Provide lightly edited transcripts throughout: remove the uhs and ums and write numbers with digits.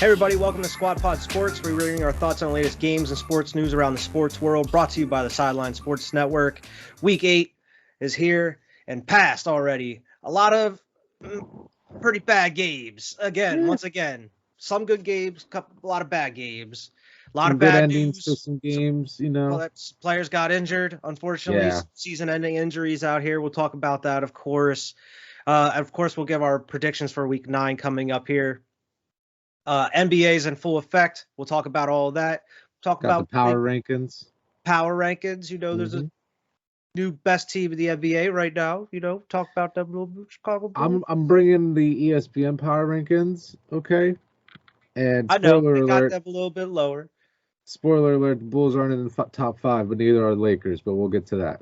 everybody, welcome to Squad Pod Sports. We're reviewing our thoughts on the latest games and sports news around the sports world, brought to you by the Sideline Sports Network. Week 8 is here and passed already. A lot of pretty bad games. Once again, some good games, a lot of bad games. A lot some of bad good endings news. to some games, Players got injured, unfortunately. Yeah. Season-ending injuries out here. We'll talk about that, of course. Of course, we'll give our predictions for Week 9 coming up here. NBA's in full effect. We'll talk about all of that. Got about the power rankings. There's a new best team in the NBA right now. Talk about them a little bit. Chicago Bulls. I'm bringing the ESPN power rankings, okay? And I know they got alert, them a little bit lower. Spoiler alert: the Bulls aren't in the top 5, but neither are the Lakers. But we'll get to that.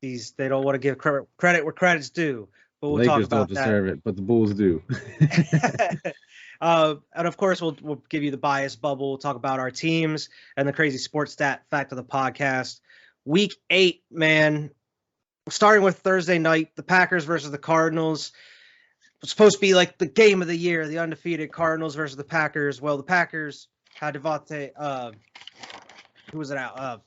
They don't want to give credit where credit's due. But we'll Lakers talk about don't deserve it, but the Bulls do. And of course, we'll give you the bias bubble. We'll talk about our teams and the crazy sports stat fact of the podcast. Week 8, man. Starting with Thursday night, the Packers versus the Cardinals. It's supposed to be like the game of the year, the undefeated Cardinals versus the Packers. Well, the Packers had Devontae. Who was it out?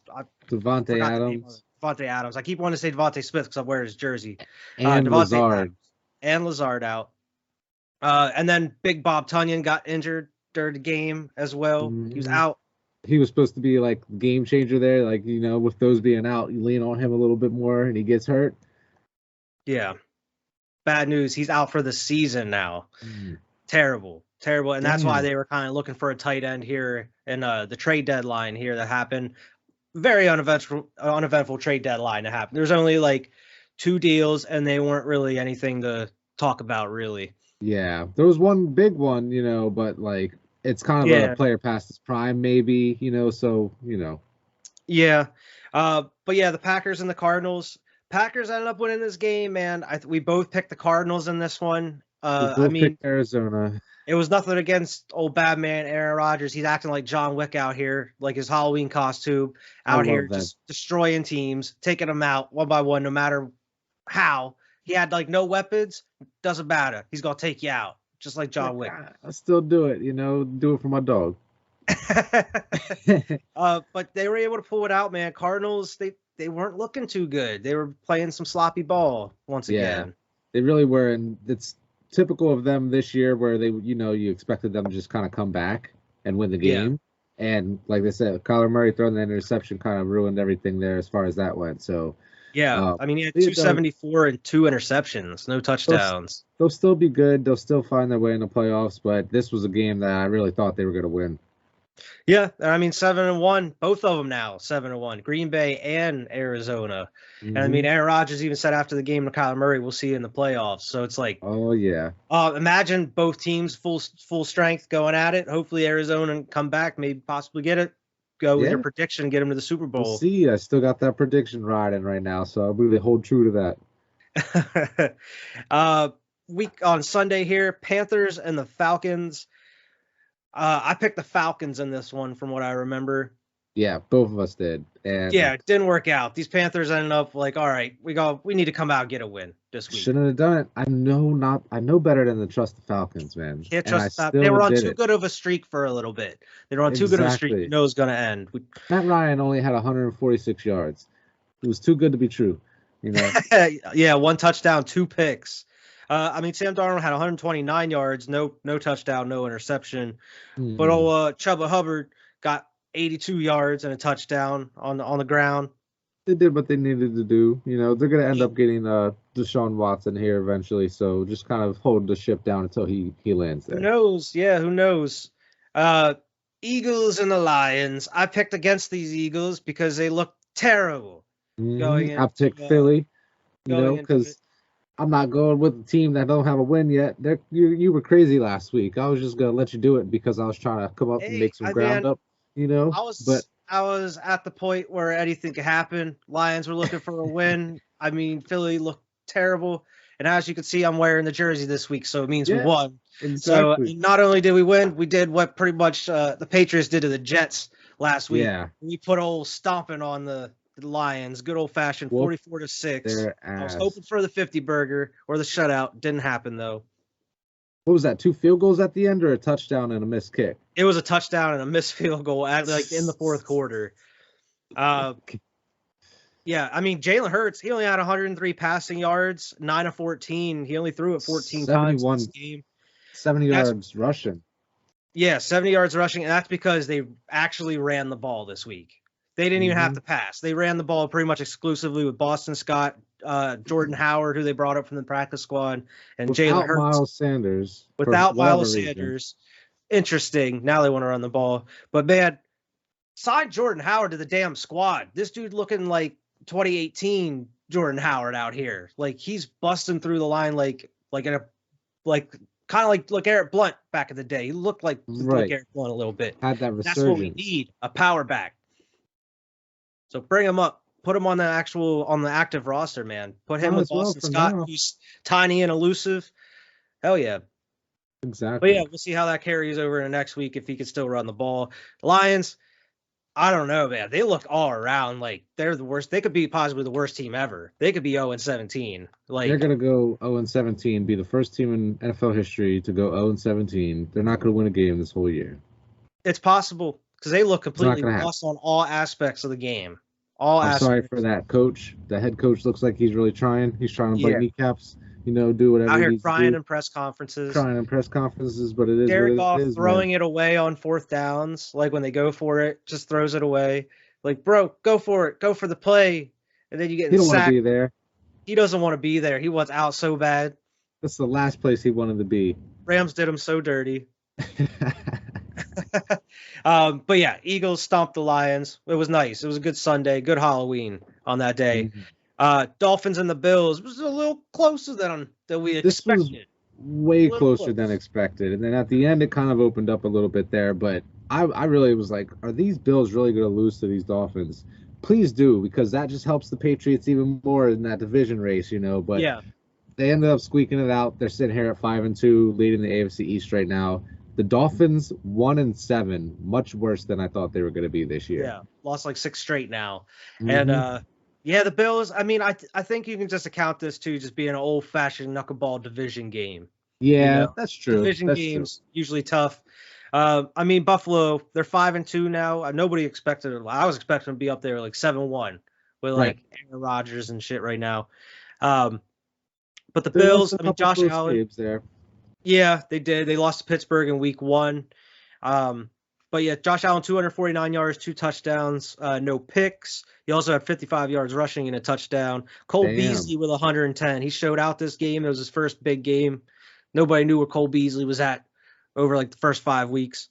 Devontae Adams. Devontae Adams. I keep wanting to say Devontae Smith because I'm wearing his jersey. And Lazard. Adams and Lazard out. And then Big Bob Tunyon got injured during the game as well. Mm-hmm. He was out. He was supposed to be like game changer there. Like, with those being out, you lean on him a little bit more and he gets hurt. Yeah. Bad news. He's out for the season now. Terrible. And that's why they were kind of looking for a tight end here in the trade deadline here that happened. Very uneventful trade deadline to happen. There's only like 2 deals and they weren't really anything to talk about really. Yeah, there was one big one, but like it's kind of a player past his prime, maybe, so. Yeah. But yeah, the Packers and the Cardinals. Packers ended up winning this game, man. We both picked the Cardinals in this one. Picked Arizona. It was nothing against old bad man Aaron Rodgers. He's acting like John Wick out here, like his Halloween costume out here, just destroying teams, taking them out one by one, no matter how. He had like no weapons. Doesn't matter. He's gonna take you out, just like John Wick. I still do it, do it for my dog. But they were able to pull it out, man. Cardinals, they weren't looking too good. They were playing some sloppy ball once again. They really were, and it's typical of them this year, where they, you expected them to just kind of come back and win the game. Yeah. And like they said, Kyler Murray throwing that interception kind of ruined everything there as far as that went. So. Yeah, he had 274 and 2 interceptions, no touchdowns. They'll still be good. They'll still find their way in the playoffs, but this was a game that I really thought they were going to win. Yeah, 7-1, both of them now, 7-1, Green Bay and Arizona. Mm-hmm. And Aaron Rodgers even said after the game to Kyler Murray, we'll see you in the playoffs. So it's like, oh yeah. Imagine both teams full strength going at it. Hopefully Arizona come back, maybe possibly get it. Go with your prediction, get him to the Super Bowl. We'll see, I still got that prediction riding right now, so I really hold true to that. Week on Sunday here, Panthers and the Falcons. I picked the Falcons in this one from what I remember. Yeah, both of us did. And it didn't work out. These Panthers ended up like, all right, we need to come out and get a win this week. Shouldn't have done it. I know better than to trust the Falcons, man. Can't trust them. They were on too good of a streak for a little bit. They were on too good of a streak. You know it's going to end. Matt Ryan only had 146 yards. It was too good to be true. Yeah, 1 touchdown, 2 picks. Sam Darnold had 129 yards, no touchdown, no interception. Mm-hmm. But Chuba Hubbard got 82 yards and a touchdown on the ground. They did what they needed to do. They're going to end up getting Deshaun Watson here eventually. So just kind of hold the ship down until he lands there. Who knows? Yeah, who knows? Eagles and the Lions. I picked against these Eagles because they look terrible. Mm-hmm. I picked Philly, because I'm not going with the team that don't have a win yet. You were crazy last week. I was just going to let you do it because I was trying to come up and make some ground up. I was at the point where anything could happen. Lions were looking for a win. Philly looked terrible. And as you can see, I'm wearing the jersey this week, so it means we won. Exactly. So not only did we win, we did what pretty much the Patriots did to the Jets last week. Yeah. We put old stomping on the Lions, good old-fashioned 44-6. I was hoping for the 50 burger or the shutout. Didn't happen, though. What was that? 2 field goals at the end, or a touchdown and a missed kick? It was a touchdown and a missed field goal at in the fourth quarter. Yeah, I mean, Jalen Hurts, he only had 103 passing yards, 9 of 14. He only threw it 14 times in this game. 70 yards rushing. Yeah, 70 yards rushing, and that's because they actually ran the ball this week. They didn't even have to pass. They ran the ball pretty much exclusively with Boston Scott, Jordan Howard, who they brought up from the practice squad, and Jalen Hurts. Miles Sanders. Without Miles Sanders. Interesting. Now they want to run the ball. But, man, sign Jordan Howard to the damn squad. This dude looking like 2018 Jordan Howard out here. Like, he's busting through the line like kind of like Eric Blunt back in the day. He looked like Eric Blunt a little bit. Had that resurgence. That's what we need, a power back. So bring him up. Put him on the active roster, man. Put him with Boston Scott, who's tiny and elusive. Hell yeah. Exactly. But yeah, we'll see how that carries over in the next week if he can still run the ball. Lions, I don't know, man. They look all around like they're the worst. They could be possibly the worst team ever. They could be 0-17. Like, they're gonna go 0-17, be the first team in NFL history to go 0-17. They're not gonna win a game this whole year. It's possible because they look completely lost on all aspects of the game. I'm sorry for that coach. The head coach looks like he's really trying. He's trying to break kneecaps. Do whatever. Out here crying in press conferences. But it is. Jared Goff is, throwing it away on fourth downs, like when they go for it, just throws it away. Like, bro, go for it, go for the play, and then you get sacked. He don't want to be there. He doesn't want to be there. He wants out so bad. That's the last place he wanted to be. Rams did him so dirty. But yeah, Eagles stomped the Lions. It was nice. It was a good Sunday, good Halloween on that day. Dolphins and the Bills was a little closer than we expected. This was way closer than expected. And then at the end, it kind of opened up a little bit there. But I really was like, are these Bills really going to lose to these Dolphins? Please do, because that just helps the Patriots even more in that division race, But yeah, they ended up squeaking it out. They're sitting here at 5-2, leading the AFC East right now. The Dolphins 1-7, much worse than I thought they were going to be this year. Yeah, lost like 6 straight now. And yeah, the Bills, I mean, I think you can just account this to just being an old-fashioned knuckleball division game. Yeah, that's true. Division games usually tough. I mean, Buffalo, they're 5-2 now. Nobody expected it. I was expecting them to be up there like 7-1 with like Aaron Rodgers and shit right now. But the Bills, I mean, Josh Allen. There. Yeah, they did. They lost to Pittsburgh in week 1. But yeah, Josh Allen, 249 yards, 2 touchdowns, no picks. He also had 55 yards rushing and a touchdown. Cole Beasley with 110. He showed out this game. It was his first big game. Nobody knew where Cole Beasley was at over like the first 5 weeks.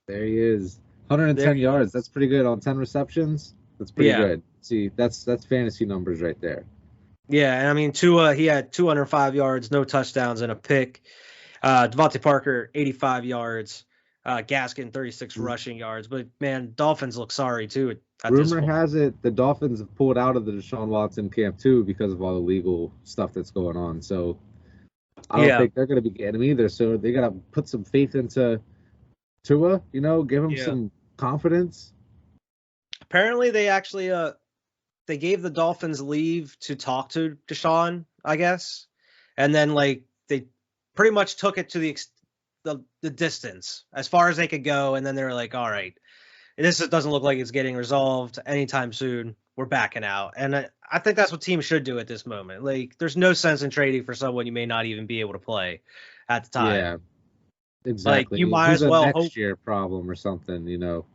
There he is. 110 yards. That's pretty good on 10 receptions. That's pretty good. See, that's fantasy numbers right there. Yeah, and I mean, Tua, he had 205 yards, no touchdowns, and a pick. Devontae Parker, 85 yards. Gaskin, 36 rushing yards. But, man, Dolphins look sorry, too. Rumor has it the Dolphins have pulled out of the Deshaun Watson camp, too, because of all the legal stuff that's going on. So, I don't think they're going to be getting him either. So, they got to put some faith into Tua, give him some confidence. Apparently, they actually they gave the Dolphins leave to talk to Deshaun, I guess. And then, like, they pretty much took it to the distance as far as they could go, and then they were like, all right, this doesn't look like it's getting resolved anytime soon. We're backing out. And I think that's what teams should do at this moment. Like, there's no sense in trading for someone you may not even be able to play at the time. Yeah, exactly. Like, you might as well next year problem or something,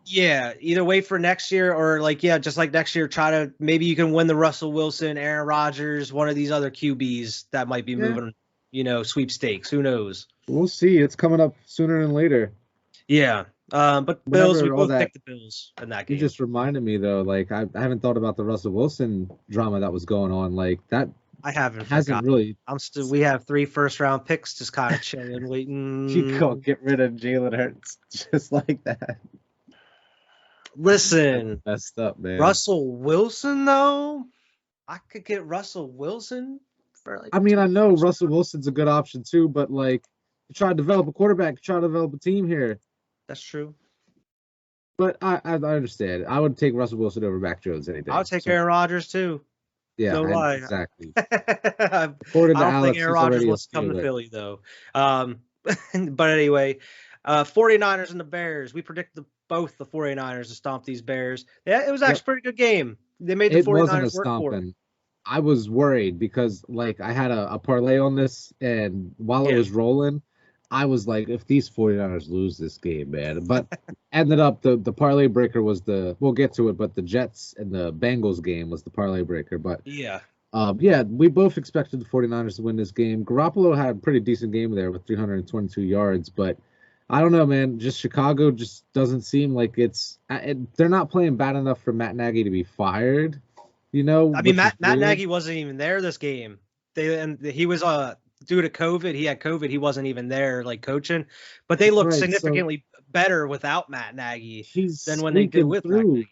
Yeah, either wait for next year or just like next year, try to maybe you can win the Russell Wilson, Aaron Rodgers, one of these other QBs that might be moving, sweepstakes. Who knows? We'll see. It's coming up sooner than later. Yeah. But Bills, we both picked the Bills in that game. You just reminded me, though, like, I haven't thought about the Russell Wilson drama that was going on. Like, that hasn't really. We have 3 first-round picks just kind of chilling, waiting. You can't get rid of Jalen Hurts just like that. Listen. Messed up, man. Russell Wilson, though? I could get Russell Wilson for, like. I mean, I know Russell Wilson's a good option, too, but, like, you try to develop a quarterback, you try to develop a team here. That's true. But I understand. I would take Russell Wilson over Mac Jones any day. I would take Aaron Rodgers, too. Yeah, no lie. Exactly. I don't think Aaron Rodgers wants to come to Philly, though. But anyway, 49ers and the Bears. We predicted both the 49ers to stomp these Bears. Yeah, it was actually a pretty good game. They made the It wasn't a 49ers work for it. stomping. I was worried because like I had a parlay on this, and while it Yeah. was rolling, I was like, if these 49ers lose this game, man. But ended up the parlay breaker was we'll get to it, but the Jets and the Bengals game was the parlay breaker. But Yeah. yeah, we both expected the 49ers to win this game. Garoppolo had a pretty decent game there with 322 yards, but I don't know, man. Just Chicago just doesn't seem like they're not playing bad enough for Matt Nagy to be fired. You know, I mean, Matt Nagy wasn't even there this game. He was due to COVID. He had COVID. He wasn't even there like coaching. But they looked significantly better without Matt Nagy than when they did with Matt Nagy.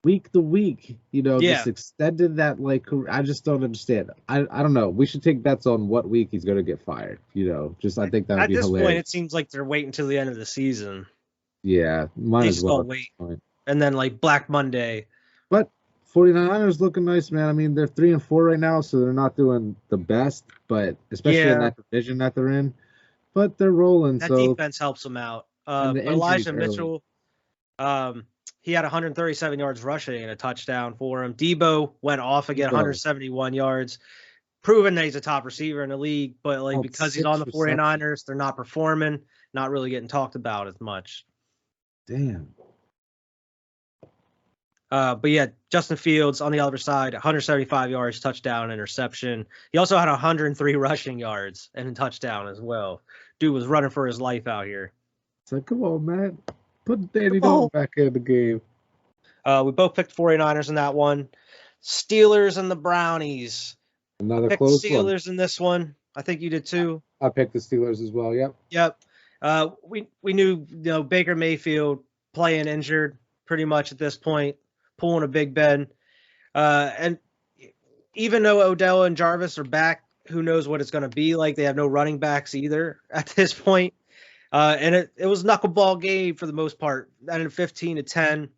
Week to week, just extended that. Like, I just don't understand. I don't know. We should take bets on what week he's going to get fired. I think that would be hilarious. At this point, it seems like they're waiting until the end of the season. Yeah, might as well wait. And then like Black Monday. But 49ers looking nice, man. I mean, they're 3-4 right now, so they're not doing the best, but especially in that division that they're in. But they're rolling. That defense helps them out. Elijah Mitchell, he had 137 yards rushing and a touchdown for him. Debo went off again, 171 yards, proving that he's a top receiver in the league. But because he's on the 49ers, they're not performing, not really getting talked about as much. Damn. But yeah, Justin Fields on the other side, 175 yards, touchdown, interception. He also had 103 rushing yards and a touchdown as well. Dude was running for his life out here. It's like, come on, man. Put Danny Dalton back in the game. We both picked 49ers in that one. Steelers and the Brownies. Another close Steelers in this one. I think you did too. I picked the Steelers as well, yep. Yep. We knew, Baker Mayfield playing injured pretty much at this point, pulling a Big Ben. And even though Odell and Jarvis are back, who knows what it's going to be like. They have no running backs either at this point. And it was knuckleball game for the most part, and 15-10.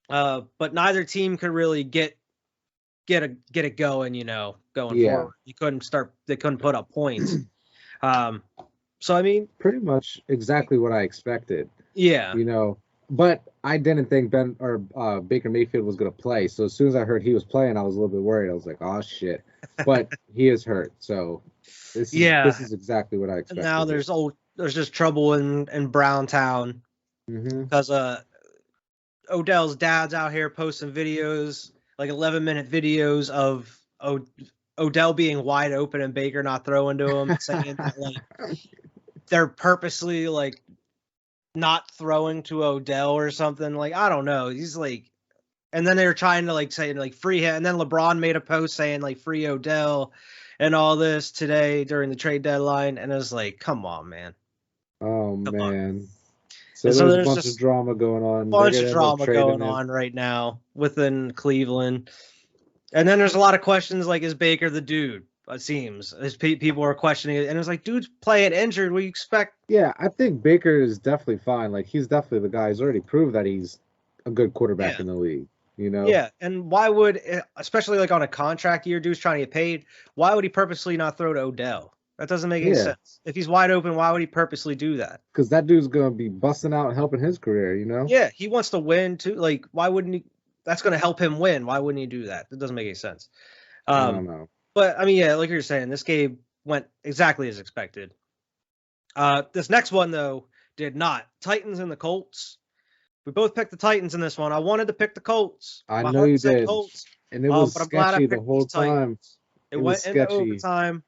But neither team could really get it going, going forward. They couldn't put up points. So I mean, pretty much exactly what I expected. Yeah. But I didn't think Baker Mayfield was going to play. So as soon as I heard he was playing, I was a little bit worried. I was like, oh shit. But he is hurt. So this is exactly what I expected. And now there's just trouble in Browntown because Odell's dad's out here posting videos, like 11-minute videos of Odell being wide open and Baker not throwing to him, saying that like they're purposely like not throwing to Odell or something. Like, I don't know. He's like, and then they were trying to like say like free him, and then LeBron made a post saying like free Odell and all this today during the trade deadline, and it was like, come on, man. Oh, man. So there's a bunch of drama going on. Bunch of drama going on right now within Cleveland. And then there's a lot of questions like, is Baker the dude? It seems. As people are questioning it. And it's like, dude's playing injured. What do you expect? Yeah, I think Baker is definitely fine. Like, he's definitely the guy who's already proved that he's a good quarterback in the league. Yeah, and why would, especially like on a contract year, dude's trying to get paid, why would he purposely not throw to Odell? That doesn't make any sense. If he's wide open, why would he purposely do that? Because that dude's going to be busting out and helping his career, Yeah, he wants to win too. Like, why wouldn't he? That's going to help him win. Why wouldn't he do that? That doesn't make any sense. I don't know. But, I mean, yeah, like you're saying, this game went exactly as expected. This next one, though, did not. Titans and the Colts. We both picked the Titans in this one. I wanted to pick the Colts. I know you did. Colts, and it was sketchy the whole time. It went into overtime.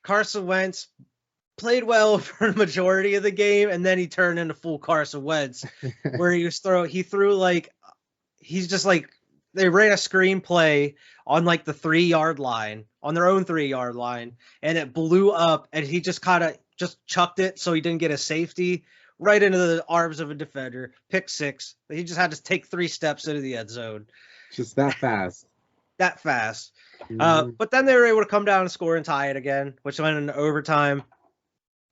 Carson Wentz played well for the majority of the game, and then he turned into full Carson Wentz, where he threw like, he's just like, they ran a screenplay on like the 3-yard line, on their own 3-yard line, and it blew up, and he just kind of just chucked it so he didn't get a safety right into the arms of a defender. Pick 6. He just had to take 3 steps into the end zone. Just that fast. That fast. But then they were able to come down and score and tie it again, which went into overtime.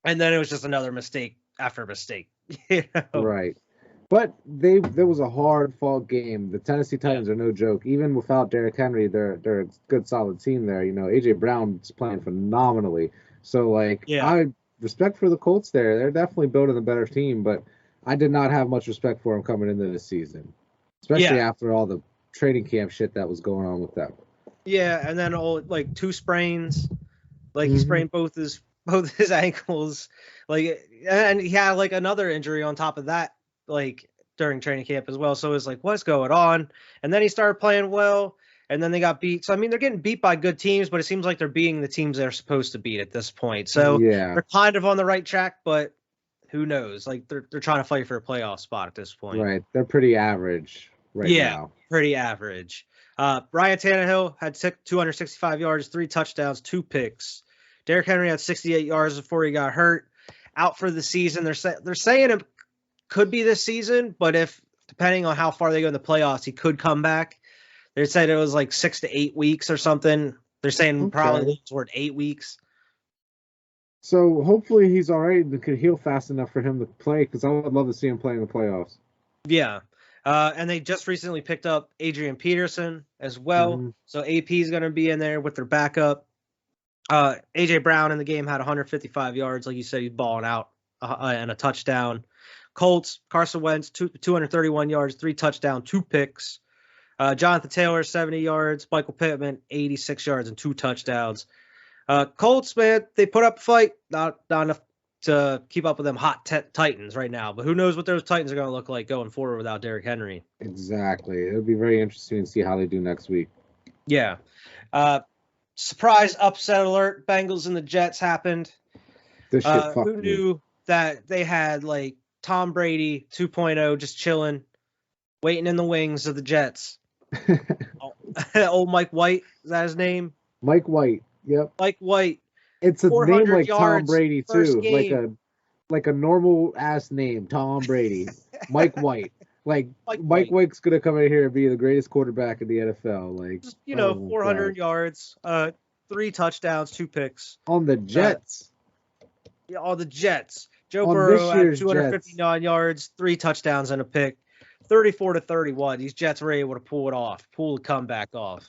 And then it was just another mistake after mistake. Right. But there was a hard-fought game. The Tennessee Titans are no joke. Even without Derrick Henry, they're a good, solid team there. A.J. Brown's playing phenomenally. So, like, respect for the Colts there. They're definitely building a better team, but I did not have much respect for them coming into this season, especially after all the training camp shit that was going on with them. Yeah, and then like 2 sprains, like he sprained both his ankles, like, and he had like another injury on top of that, like during training camp as well. So it was like, what's going on? And then he started playing well, and then they got beat. So I mean, they're getting beat by good teams, but it seems like they're beating the teams they're supposed to beat at this point. So they're kind of on the right track, but who knows? Like they're trying to fight for a playoff spot at this point. Right, they're pretty average right now. Yeah, pretty average. Ryan Tannehill had 265 yards, 3 touchdowns, 2 picks. Derrick Henry had 68 yards before he got hurt. Out for the season. They're saying it could be this season, but depending on how far they go in the playoffs, he could come back. They said it was like 6 to 8 weeks or something. They're saying probably toward 8 weeks. So hopefully he's all right and could heal fast enough for him to play, because I would love to see him play in the playoffs. Yeah. And they just recently picked up Adrian Peterson as well. So AP is going to be in there with their backup. A.J. Brown in the game had 155 yards. Like you said, he's balling out and a touchdown. Colts, Carson Wentz, 231 yards, 3 touchdowns, 2 picks. Jonathan Taylor, 70 yards. Michael Pittman, 86 yards and 2 touchdowns. Colts, man, they put up a fight. Not enough to keep up with them hot Titans right now. But who knows what those Titans are going to look like going forward without Derrick Henry. Exactly. It'll be very interesting to see how they do next week. Yeah. Surprise upset alert. Bengals and the Jets happened. This shit fucked who knew that they had like Tom Brady 2.0 just chilling, waiting in the wings of the Jets. Old Mike White, is that his name? Mike White. Yep. Mike White. It's a name like Tom Brady too, like a normal ass name, Tom Brady. Mike White. Like Mike White's gonna come in here and be the greatest quarterback in the NFL. Like, just, 400 yards, 3 touchdowns, 2 picks on the Jets. On the Jets. Joe Burrow had 259 yards, 3 touchdowns and a pick, 34-31. These Jets were able to pull the comeback off.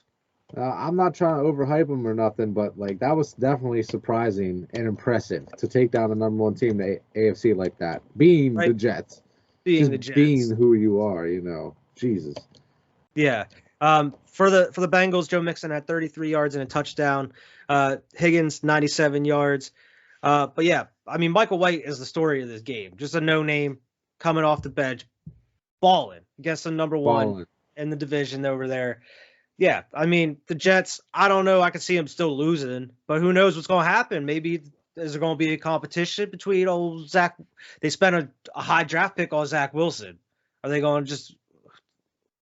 I'm not trying to overhype them or nothing, but like that was definitely surprising and impressive to take down the number 1 team in the AFC like that. Being the Jets. Being who you are, Jesus. Yeah. For the Bengals, Joe Mixon had 33 yards and a touchdown. Higgins 97 yards. But yeah, I mean, Michael White is the story of this game. Just a no name coming off the bench, balling against the number 1 in the division over there. Yeah, I mean, the Jets, I don't know. I can see them still losing, but who knows what's going to happen? Maybe is there going to be a competition between old Zach? They spent a high draft pick on Zach Wilson. Are they going to just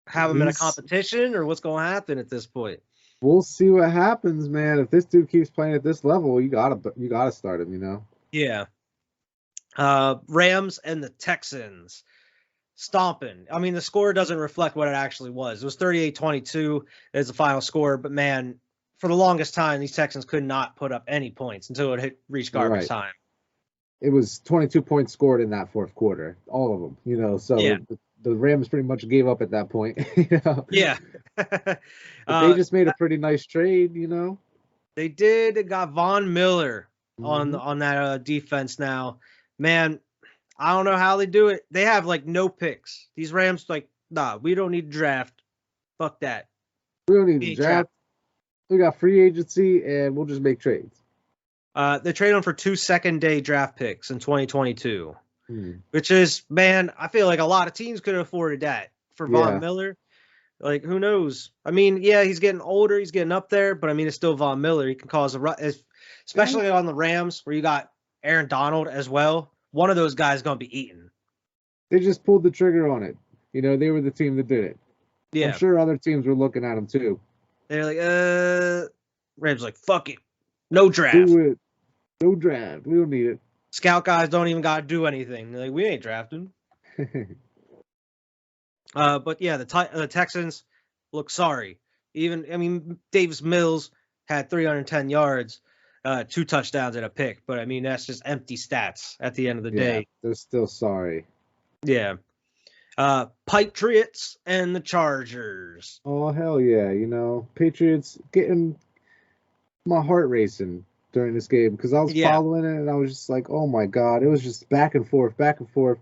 have him in a competition, or what's going to happen at this point? We'll see what happens, man. If this dude keeps playing at this level, you gotta start him, Yeah. Rams and the Texans. Stomping. I mean, the score doesn't reflect what it actually was. It was 38-22 as the final score, but man, for the longest time, these Texans could not put up any points until it reached garbage time. It was 22 points scored in that fourth quarter, all of them, so the Rams pretty much gave up at that point. Yeah. But they just made a pretty nice trade, They did. They got Von Miller on that defense now. Man, I don't know how they do it. They have like no picks. These Rams we don't need to draft. Fuck that. We don't need to draft. We got free agency and we'll just make trades. They trade them for 2 second-day draft picks in 2022, which is, man, I feel like a lot of teams could have afforded that for Von Miller. Like, who knows? I mean, yeah, he's getting older. He's getting up there, but I mean, it's still Von Miller. He can cause a run, especially on the Rams where you got Aaron Donald as well. One of those guys is going to be eaten. They just pulled the trigger on it. They were the team that did it. Yeah. I'm sure other teams were looking at him too. They're like, Rams like, fuck it. No draft. Do it. No draft. We don't need it. Scout guys don't even got to do anything. They're like, we ain't drafting. But yeah, the Texans look sorry. Davis Mills had 310 yards. 2 touchdowns and a pick, but I mean, that's just empty stats at the end of the day. They're still sorry. Yeah. Patriots and the Chargers. Oh, hell yeah. Patriots getting my heart racing. during this game because I was following it and I was just like, oh my God, it was just back and forth, back and forth.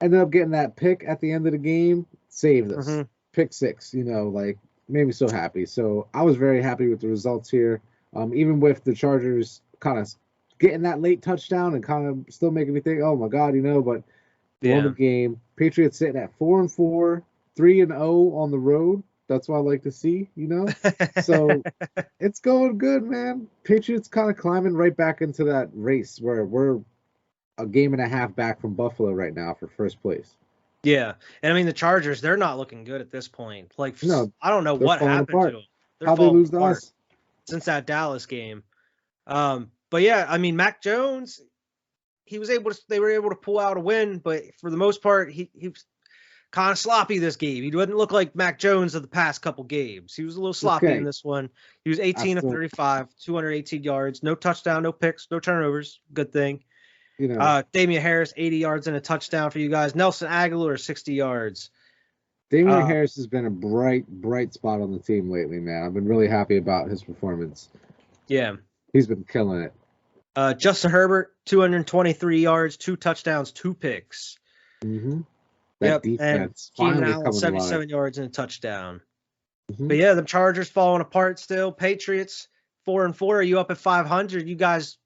Ended up getting that pick at the end of the game, saved us. Mm-hmm. Pick 6, like made me so happy. So I was very happy with the results here. Even with the Chargers kind of getting that late touchdown and kind of still making me think, oh my God, but won the game. Patriots sitting at 4-4, 3-0 on the road. That's what I like to see, So it's going good, man. Patriots kind of climbing right back into that race where we're a game and a half back from Buffalo right now for first place. Yeah, and I mean the Chargers, they're not looking good at this point. Like, no, I don't know what happened apart. to them. How they lose to us since that Dallas game. But yeah, I mean Mac Jones, they were able to pull out a win, but for the most part, he was kind of sloppy this game. He didn't look like Mac Jones of the past couple games. He was a little sloppy in this one. He was 18 of 35, 218 yards, no touchdown, no picks, no turnovers. Good thing. Damian Harris, 80 yards and a touchdown for you guys. Nelson Aguilar, 60 yards. Damian Harris has been a bright spot on the team lately, man. I've been really happy about his performance. Yeah. He's been killing it. Justin Herbert, 223 yards, 2 touchdowns, 2 picks. Mm-hmm. That defense. And Keenan Allen, 77 yards and a touchdown. Mm-hmm. But yeah, the Chargers falling apart still. Patriots, 4-4. Are you up at 500? You guys...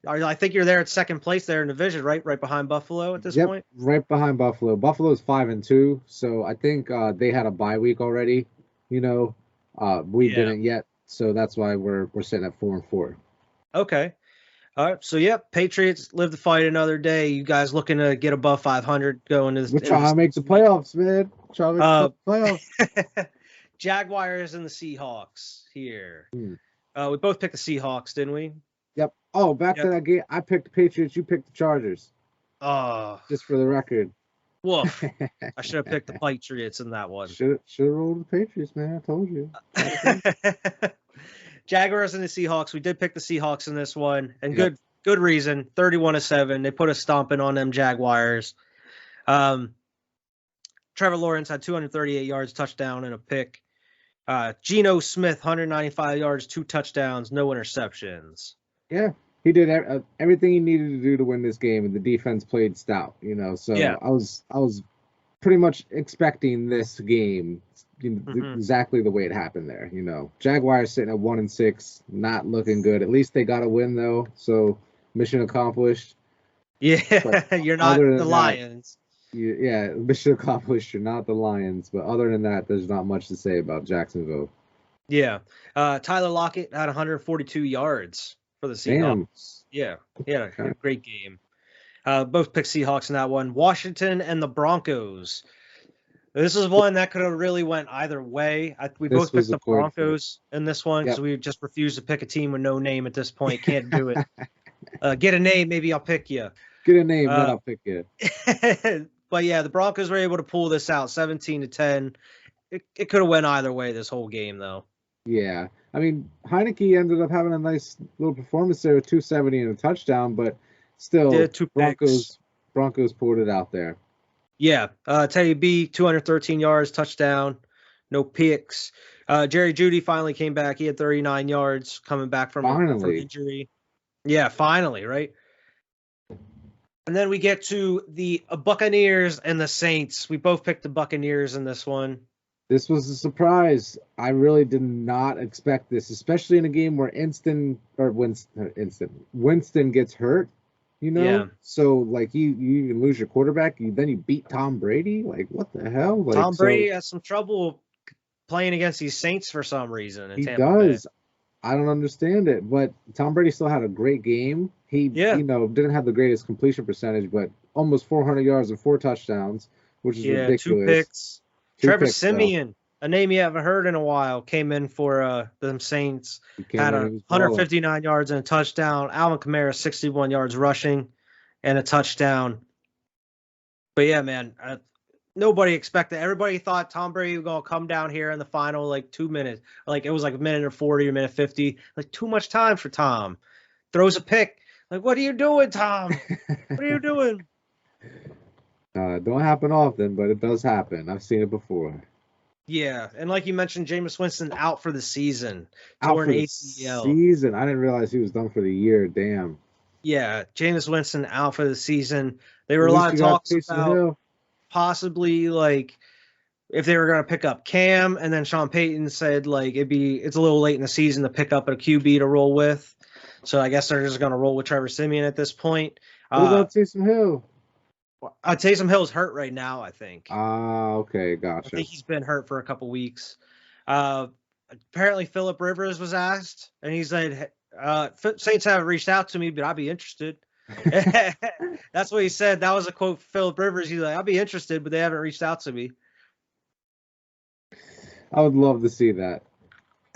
I think you're there at second place there in the division, right? Right behind Buffalo at this point? Right behind Buffalo. Buffalo's 5-2, so I think they had a bye week already. We didn't yet, so that's why we're sitting at 4-4. Okay. All right. So, Patriots live to fight another day. You guys looking to get above 500 going to this. We're trying to make the playoffs, man. Trying to make the playoffs. Jaguars and the Seahawks here. We both picked the Seahawks, didn't we? Yep. Oh, back to that game. I picked the Patriots. You picked the Chargers. Oh. Just for the record. Woof. I should have picked the Patriots in that one. Should have rolled the Patriots, man. I told you. Jaguars and the Seahawks. We did pick the Seahawks in this one. And good reason. 31-7. They put a stomping on them Jaguars. Trevor Lawrence had 238 yards, touchdown, and a pick. Geno Smith, 195 yards, 2 touchdowns, no interceptions. Yeah, he did everything he needed to do to win this game, and the defense played stout. So I was pretty much expecting this game exactly the way it happened there. Jaguars sitting at 1-6, not looking good. At least they got a win though, so mission accomplished. Yeah, you're not the Lions. Mission accomplished. You're not the Lions, but other than that, there's not much to say about Jacksonville. Yeah, Tyler Lockett had 142 yards for the Seahawks. Damn. Yeah, a great game. Both picked Seahawks in that one. Washington and the Broncos. This is one that could have really went either way. We both picked the Broncos in this one because we just refused to pick a team with no name at this point. Can't do it. Get a name, maybe I'll pick you. Get a name, then I'll pick you. But yeah, the Broncos were able to pull this out, 17-10. It could have went either way this whole game, though. Yeah, I mean, Heineke ended up having a nice little performance there with 270 and a touchdown, but still, 2 Broncos pulled it out there. Yeah, Teddy B, 213 yards, touchdown, no picks. Jerry Jeudy finally came back. He had 39 yards coming back from injury. Yeah, finally, right? And then we get to the Buccaneers and the Saints. We both picked the Buccaneers in this one. This was a surprise. I really did not expect this, especially in a game where Winston gets hurt. Yeah. So like you even lose your quarterback, then you beat Tom Brady. Like what the hell? Like, Tom Brady has some trouble playing against these Saints for some reason. He does. I don't understand it, but Tom Brady still had a great game. He, didn't have the greatest completion percentage, but almost 400 yards and 4 touchdowns, which is ridiculous. 2 picks. Trevor Siemian, a name you haven't heard in a while, came in for them Saints. Had 159 yards and a touchdown. Alvin Kamara, 61 yards rushing and a touchdown. But yeah, man, nobody expected. Everybody thought Tom Brady was going to come down here in the final 2 minutes. Like it was like a minute or 40 or minute 50. Like too much time for Tom. Throws a pick. Like, what are you doing, Tom? What are you doing? Don't happen often, but it does happen. I've seen it before. Yeah, and like you mentioned, Jameis Winston out for the season, Out torn for the ACL. season. I didn't realize he was done for the year. Damn. Yeah, Jameis Winston out for the season. There were At a lot least of you got talks Taysom about Hill. possibly like if they were going to pick up Cam, and then Sean Payton said like it's a little late in the season to pick up a QB to roll with. So I guess they're just going to roll with Trevor Siemian at this point. What about Taysom Hill? Taysom Hill's hurt right now, I think. Ah, okay, I gotcha. think he's been hurt for a couple weeks. Uh, Apparently, Philip Rivers was asked, and he said, Saints haven't reached out to me, but I'd be interested. That's what he said. That was a quote from Philip Rivers. He's like, I'll be interested, but they haven't reached out to me. I would love to see that.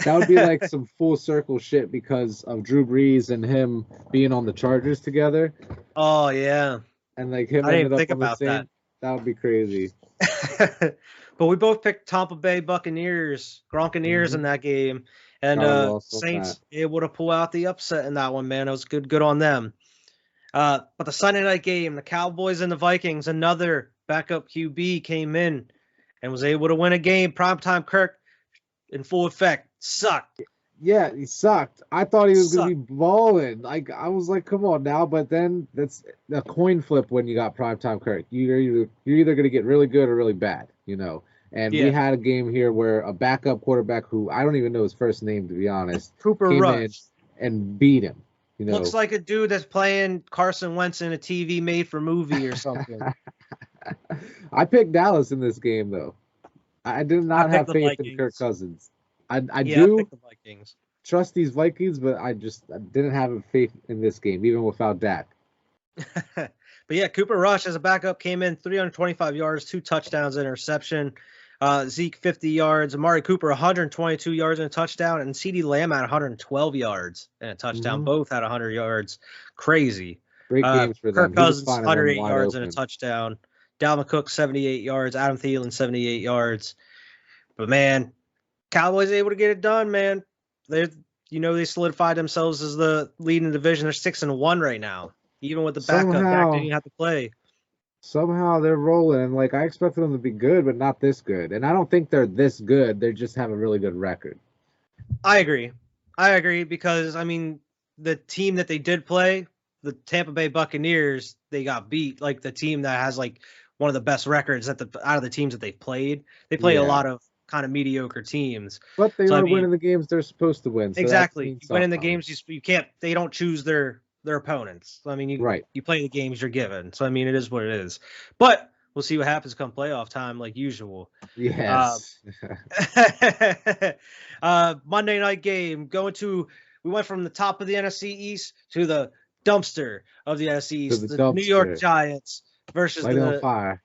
That would be like some full circle shit because of Drew Brees and him being on the Chargers together. Oh, yeah. And like him I didn't ended even up think on the about same. That would be crazy. But we both picked Tampa Bay Buccaneers, Gronkaneers in that game. And Saints able to pull out the upset in that one, man. It was good on them. But the Sunday night game, the Cowboys and the Vikings, another backup QB came in and was able to win a game. Primetime Kirk in full effect. Sucked. Yeah, he sucked. I thought he was going to be balling. Like I was like, come on now. But then that's a coin flip when you got primetime Kirk. You're either going to get really good or really bad, you know. And we had a game here where a backup quarterback who I don't even know his first name, to be honest, Cooper came Rush in and beat him. You know, looks like a dude that's playing Carson Wentz in a TV made for movie or something. I picked Dallas in this game though. I did not have faith in Kirk Cousins. I do picked the Vikings. Trust these Vikings, but I didn't have faith in this game, even without Dak. But yeah, Cooper Rush as a backup came in 325 yards, 2 touchdowns, interception. Zeke 50 yards, Amari Cooper 122 yards and a touchdown, and CeeDee Lamb had 112 yards and a touchdown. Both had 100 yards. Crazy. Great games for them. Kirk Cousins 108 yards and a touchdown. Dalvin Cook 78 yards. Adam Thielen 78 yards. But man, Cowboys able to get it done, man. They solidified themselves as the lead in the division. They're 6-1 right now, even with the backup. Dak didn't have to play. Somehow they're rolling, and like I expected them to be good, but not this good. And I don't think they're this good. They just have a really good record. I agree because I mean the team that they did play, the Tampa Bay Buccaneers, they got beat. Like the team that has like one of the best records out of the teams that they've played. They play a lot of kind of mediocre teams, but they are winning the games they're supposed to win. So exactly, winning the games you can't. They don't choose their opponents. So, I mean, you play the games you're given. So I mean, it is what it is. But we'll see what happens come playoff time, like usual. Yes. Monday night game we went from the top of the NFC East to the dumpster of the NFC East, the New York Giants versus the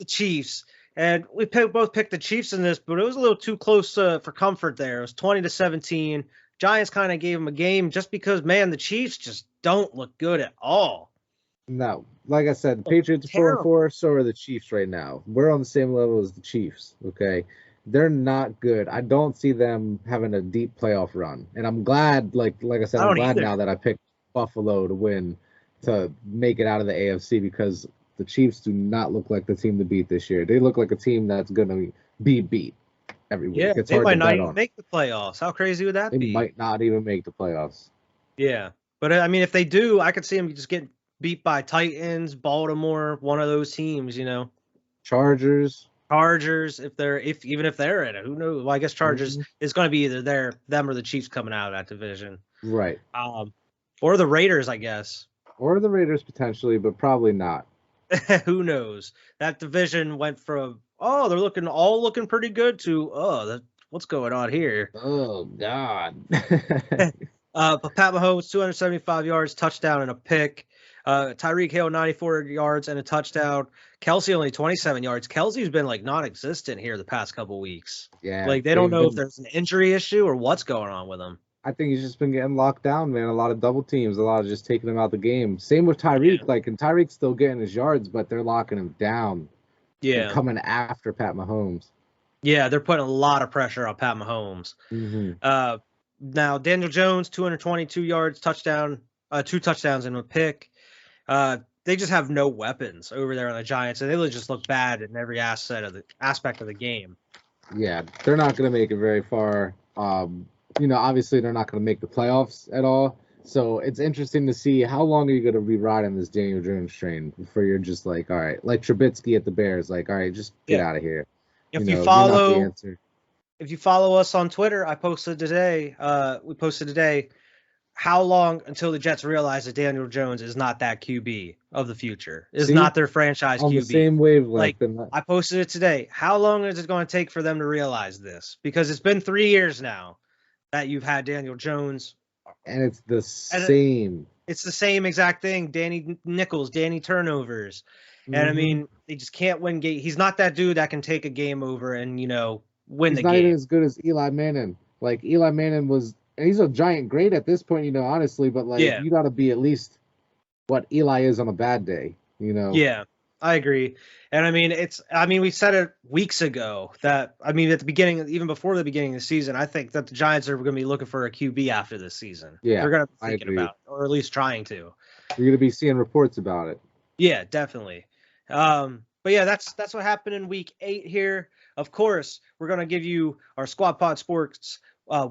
Chiefs. And we both picked the Chiefs in this, but it was a little too close for comfort there. It was 20-17. Giants kind of gave them a game just because, man, the Chiefs just don't look good at all. No. Like I said, the Patriots are 4-4, so are the Chiefs right now. We're on the same level as the Chiefs, okay? They're not good. I don't see them having a deep playoff run. And I'm glad, like I said, I'm glad now that I picked Buffalo to win, to make it out of the AFC, because the Chiefs do not look like the team to beat this year. They look like a team that's going to be beat every week. Yeah, they might not even make the playoffs. How crazy would that be? They might not even make the playoffs. Yeah. But, I mean, if they do, I could see them just get beat by Titans, Baltimore, one of those teams, you know. Chargers, even if they're in it, who knows? Well, I guess Chargers is going to be either them or the Chiefs coming out of that division. Right. Or the Raiders, I guess. Or the Raiders potentially, but probably not. Who knows? That division went from they're looking pretty good to what's going on here? Oh God. But Pat Mahomes 275 yards, touchdown and a pick. Tyreek Hill 94 yards and a touchdown. Kelsey only 27 yards. Kelsey's been like non-existent here the past couple weeks. Yeah. Like they don't know if there's an injury issue or what's going on with him. I think he's just been getting locked down, man. A lot of double teams, a lot of just taking him out the game. Same with Tyreek. Yeah. And Tyreek's still getting his yards, but they're locking him down. Yeah. Coming after Pat Mahomes. Yeah, they're putting a lot of pressure on Pat Mahomes. Mm-hmm. Now, Daniel Jones, 222 yards, touchdown, 2 touchdowns and a pick. They just have no weapons over there on the Giants, and they just look bad in every aspect of the game. Yeah, they're not going to make it very far. Obviously they're not going to make the playoffs at all. So it's interesting to see how long are you going to be riding this Daniel Jones train before you're just like, all right, like Trubisky at the Bears, like, all right, just get Yeah. out of here. If you You're not the follow answer. if you follow us on Twitter, I posted today. We posted today. How long until the Jets realize that Daniel Jones is not that QB of the future? Is See, not their franchise on the QB? same Like wavelength, and I posted it today. How long is it going to take for them to realize this? Because it's been 3 years now that you've had Daniel Jones, it's the and same. it's the same exact thing. Danny Nichols, Danny turnovers, and I Mm-hmm. mean they just can't win game. He's not that dude that can take a game over and win He's the not even game. as good as Eli Manning. Like Eli Manning was, and he's a giant great at this point, honestly. But like, Yeah. you got to be at least what Eli is on a bad day. Yeah, I agree. And we said it weeks ago that, at the beginning, even before the beginning of the season, I think that the Giants are going to be looking for a QB after this season. Yeah, They're going to be I thinking agree. about it, or at least trying to. You're gonna be seeing reports about it. Yeah, definitely. But yeah, that's what happened in week 8 here. Of course, we're going to give you our Squad Pod Sports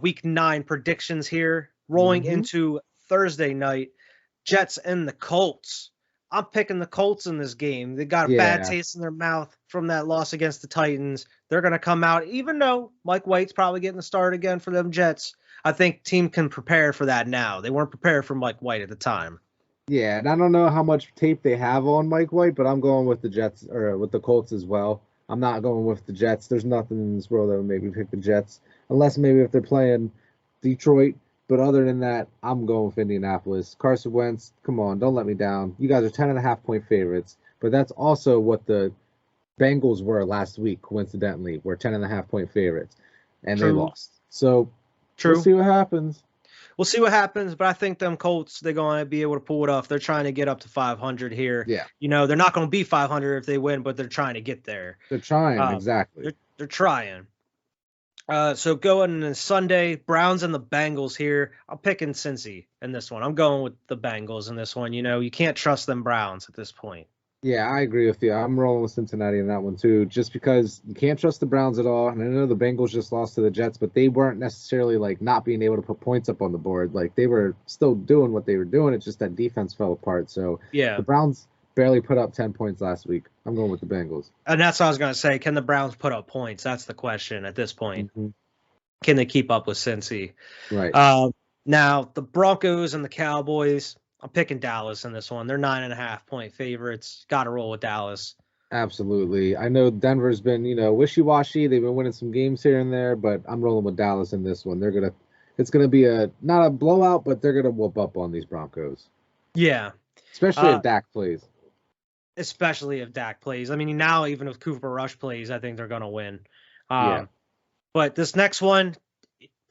week 9 predictions here, rolling Mm-hmm. into Thursday night, Jets and the Colts. I'm picking the Colts in this game. They got a bad Yeah, taste in their mouth from that loss against the Titans. They're going to come out, even though Mike White's probably getting the start again for them Jets. I think team can prepare for that now. They weren't prepared for Mike White at the time. yeah, and I don't know how much tape they have on Mike White, but I'm going with the Jets or with the Colts as well. I'm not going with the Jets. There's nothing in this world that would make me pick the Jets, unless maybe if they're playing Detroit. But other than that, I'm going with Indianapolis. Carson Wentz, come on, don't let me down. You guys are 10.5-point favorites, but that's also what the Bengals were last week, coincidentally, were 10.5-point favorites, and they True. lost. So True. we'll see what happens. We'll see what happens, but I think them Colts, they're going to be able to pull it off. They're trying to get up to 500 here. Yeah. They're not going to be 500 if they win, but they're trying to get there. They're trying, exactly. They're trying. So going into Sunday, Browns and the Bengals here. I'm picking Cincy in this one. I'm going with the Bengals in this one. You can't trust them Browns at this point. Yeah, I agree with you. I'm rolling with Cincinnati in that one too, just because you can't trust the Browns at all. And I know the Bengals just lost to the Jets, but they weren't necessarily like not being able to put points up on the board. Like they were still doing what they were doing. It's just that defense fell apart. So yeah, the Browns barely put up 10 points last week. I'm going with the Bengals. And that's what I was going to say. Can the Browns put up points? That's the question at this point. Mm-hmm. Can they keep up with Cincy? Right. Now, the Broncos and the Cowboys, I'm picking Dallas in this one. They're 9.5-point favorites. Got to roll with Dallas. Absolutely. I know Denver's been, wishy-washy. They've been winning some games here and there, but I'm rolling with Dallas in this one. It's gonna be not a blowout, but they're gonna whoop up on these Broncos. Yeah. Especially if Dak plays. Especially if Dak plays. Now even if Cooper Rush plays, I think they're gonna win. Yeah. But this next one,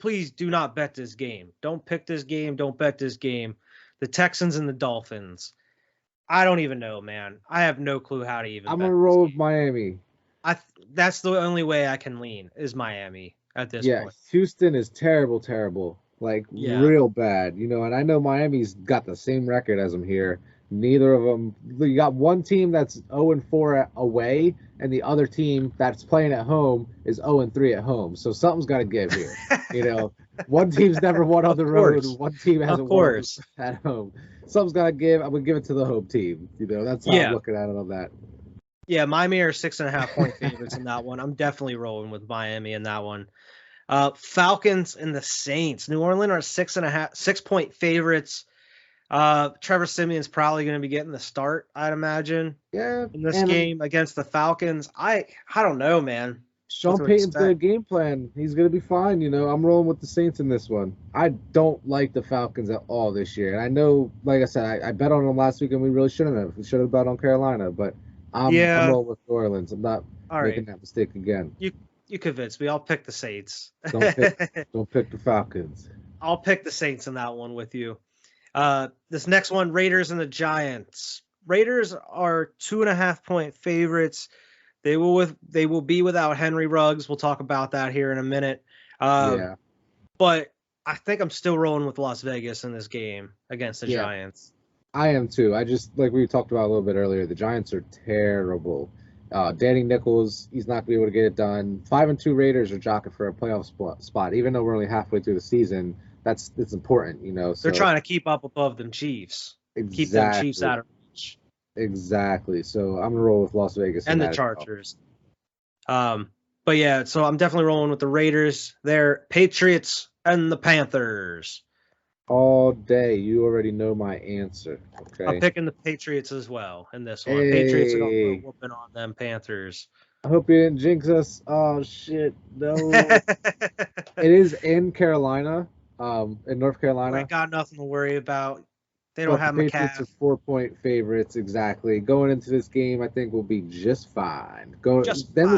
please do not bet this game. Don't pick this game. Don't bet this game. The Texans and the Dolphins. I don't even know, man. I have no clue how to even. I'm gonna roll with Miami. That's the only way I can lean is Miami at this point. Yeah, Houston is terrible, like real bad. And I know Miami's got the same record as them here. Neither of them. You got one team that's 0-4 away, and the other team that's playing at home is 0-3 at home. So something's got to give here. One team's never won on the road, and one team hasn't won at home. Something's got to give. I'm gonna give it to the home team. That's how I'm looking at it on that. Yeah, Miami are 6.5-point favorites in that one. I'm definitely rolling with Miami in that one. Falcons and the Saints. New Orleans are 6.5 favorites. Trevor Simeon's probably going to be getting the start, I'd imagine. Yeah, in this game against the Falcons. I don't know, man. Sean Payton's got a game plan. He's going to be fine. I'm rolling with the Saints in this one. I don't like the Falcons at all this year. And I know, like I said, I bet on them last week, and we really shouldn't have. We should have bet on Carolina, but I'm rolling with New Orleans. I'm not making that mistake again. You convinced me. I'll pick the Saints. Don't pick the Falcons. I'll pick the Saints in that one with you. This next one, Raiders and the Giants. Raiders are 2.5-point favorites. They will be without Henry Ruggs. We'll talk about that here in a minute. But I think I'm still rolling with Las Vegas in this game against the Giants. I am too. I just, like we talked about a little bit earlier, the Giants are terrible. Danny Nichols, he's not going to be able to get it done. 5-2 Raiders are jockeying for a playoff spot. Even though we're only halfway through the season, it's important, So they're trying to keep up above them Chiefs. Exactly. Keep them Chiefs out of reach. Exactly. So I'm going to roll with Las Vegas. And the Chargers. But yeah, so I'm definitely rolling with the Raiders. They're Patriots and the Panthers. All day. You already know my answer. Okay. I'm picking the Patriots as well in this one. Hey. Patriots are going to put a whooping on them Panthers. I hope you didn't jinx us. Oh, shit. No. It is in Carolina, in North Carolina. I got nothing to worry about. They don't have the Patriots McCaff. are 4-point favorites, exactly. Going into this game, I think we'll be just fine. We'll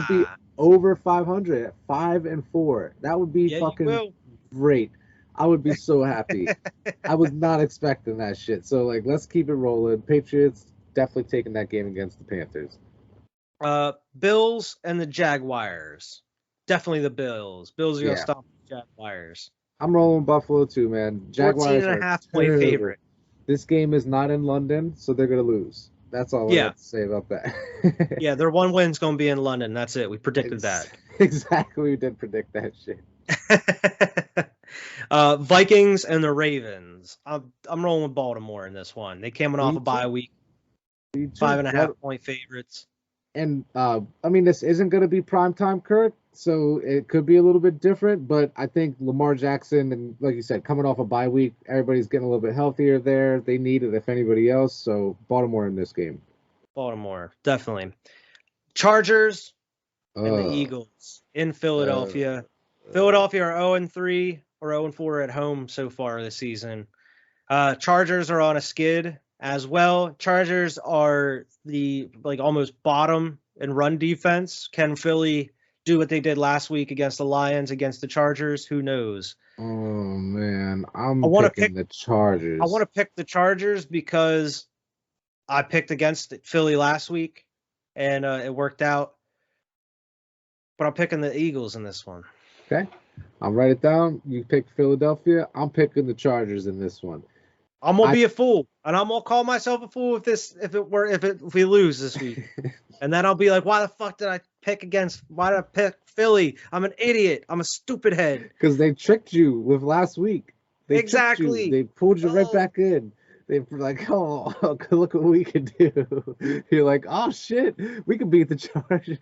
be over 500 at 5-4. That would be fucking great. I would be so happy. I was not expecting that shit. So, let's keep it rolling. Patriots definitely taking that game against the Panthers. Bills and the Jaguars. Definitely the Bills. Bills are going to stop the Jaguars. I'm rolling Buffalo too, man. Jaguars 14.5-point favorite. This game is not in London, so they're going to lose. That's all I have to say about that. Yeah, their one win's going to be in London. That's it. We predicted that. Exactly. We did predict that shit. Vikings and the Ravens. I'm rolling with Baltimore in this one. They came off a bye week. 5.5-point favorites. And this isn't going to be primetime, Kurt, so it could be a little bit different. But I think Lamar Jackson and, like you said, coming off a bye week, everybody's getting a little bit healthier there. They need it if anybody else. So Baltimore in this game. Baltimore, definitely. Chargers and the Eagles in Philadelphia. Philadelphia are 0-3 or 0-4 at home so far this season. Chargers are on a skid as well. Chargers are the almost bottom in run defense. Can Philly do what they did last week against the Lions, against the Chargers? Who knows? Oh, man. I want to pick the Chargers. I want to pick the Chargers because I picked against Philly last week, and it worked out. But I'm picking the Eagles in this one. Okay. I'll write it down. You pick Philadelphia. I'm picking the Chargers in this one. I'm gonna be a fool, and I'm gonna call myself a fool if we lose this week, and then I'll be like, why the fuck did I pick against? Why did I pick Philly? I'm an idiot. I'm a stupid head. Because they tricked you with last week. Exactly. They pulled you right back in. They were like, oh, look what we can do. You're like, oh shit, we can beat the Chargers.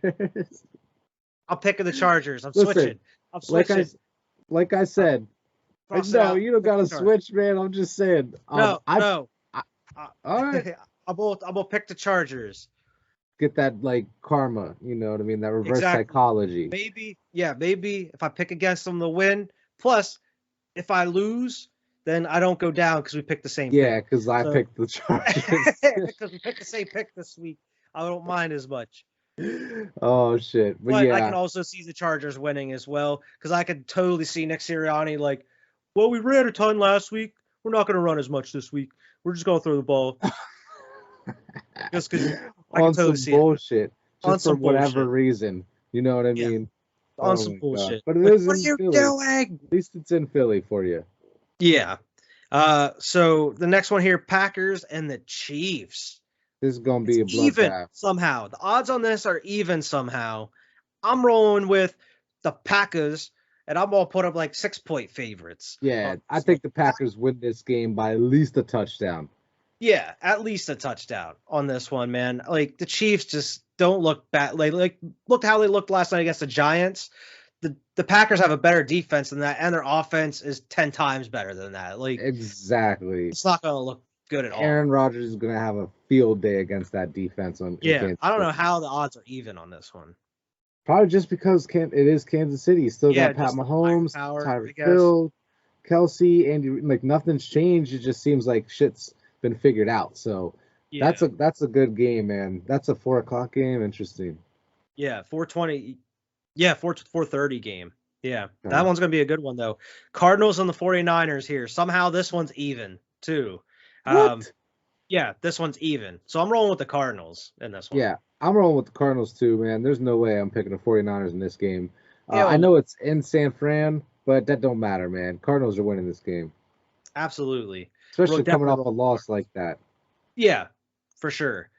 I'm picking the Chargers. I'm switching. Like I said. No, you don't gotta switch, man. I'm just saying. No. All right. I'm gonna pick the Chargers. Get that karma, you know what I mean? That reverse psychology. Maybe if I pick against them, they'll win. Plus, if I lose, then I don't go down because we picked the same. Yeah, because I picked the Chargers. Because we picked the same pick this week. I don't mind as much. Oh shit! But I can also see the Chargers winning as well because I could totally see Nick Sirianni well, we ran a ton last week. We're not going to run as much this week. We're just going to throw the ball. Just because I can totally see bullshit. Just on some for whatever reason. You know what I mean? On some bullshit. But it is what are you doing? At least it's in Philly for you. Yeah. So the next one here, Packers and the Chiefs. This is going to be a bloodbath. Even somehow. The odds on this are even somehow. I'm rolling with the Packers. And I'm going to put up 6-point favorites. Yeah, I think the Packers win this game by at least a touchdown. Yeah, at least a touchdown on this one, man. The Chiefs just don't look bad. Look how they looked last night against the Giants. The Packers have a better defense than that, and their offense is 10 times better than that. Exactly. It's not going to look good at all. Aaron Rodgers is going to have a field day against that defense. I don't know how the odds are even on this one. Probably just because it is Kansas City. You still got Pat Mahomes, Tyreek Hill, Kelsey, Andy. Nothing's changed. It just seems like shit's been figured out. So that's a good game, man. That's a 4:00 game. Interesting. Yeah, 4:20. Yeah, 4:30 game. Yeah, that one's gonna be a good one though. Cardinals and the 49ers here. Somehow this one's even too. What? Yeah, this one's even. So I'm rolling with the Cardinals in this one. Yeah. I'm rolling with the Cardinals too, man. There's no way I'm picking the 49ers in this game. I know it's in San Fran, but that don't matter, man. Cardinals are winning this game. Absolutely. Especially coming off a loss like that. Yeah, for sure.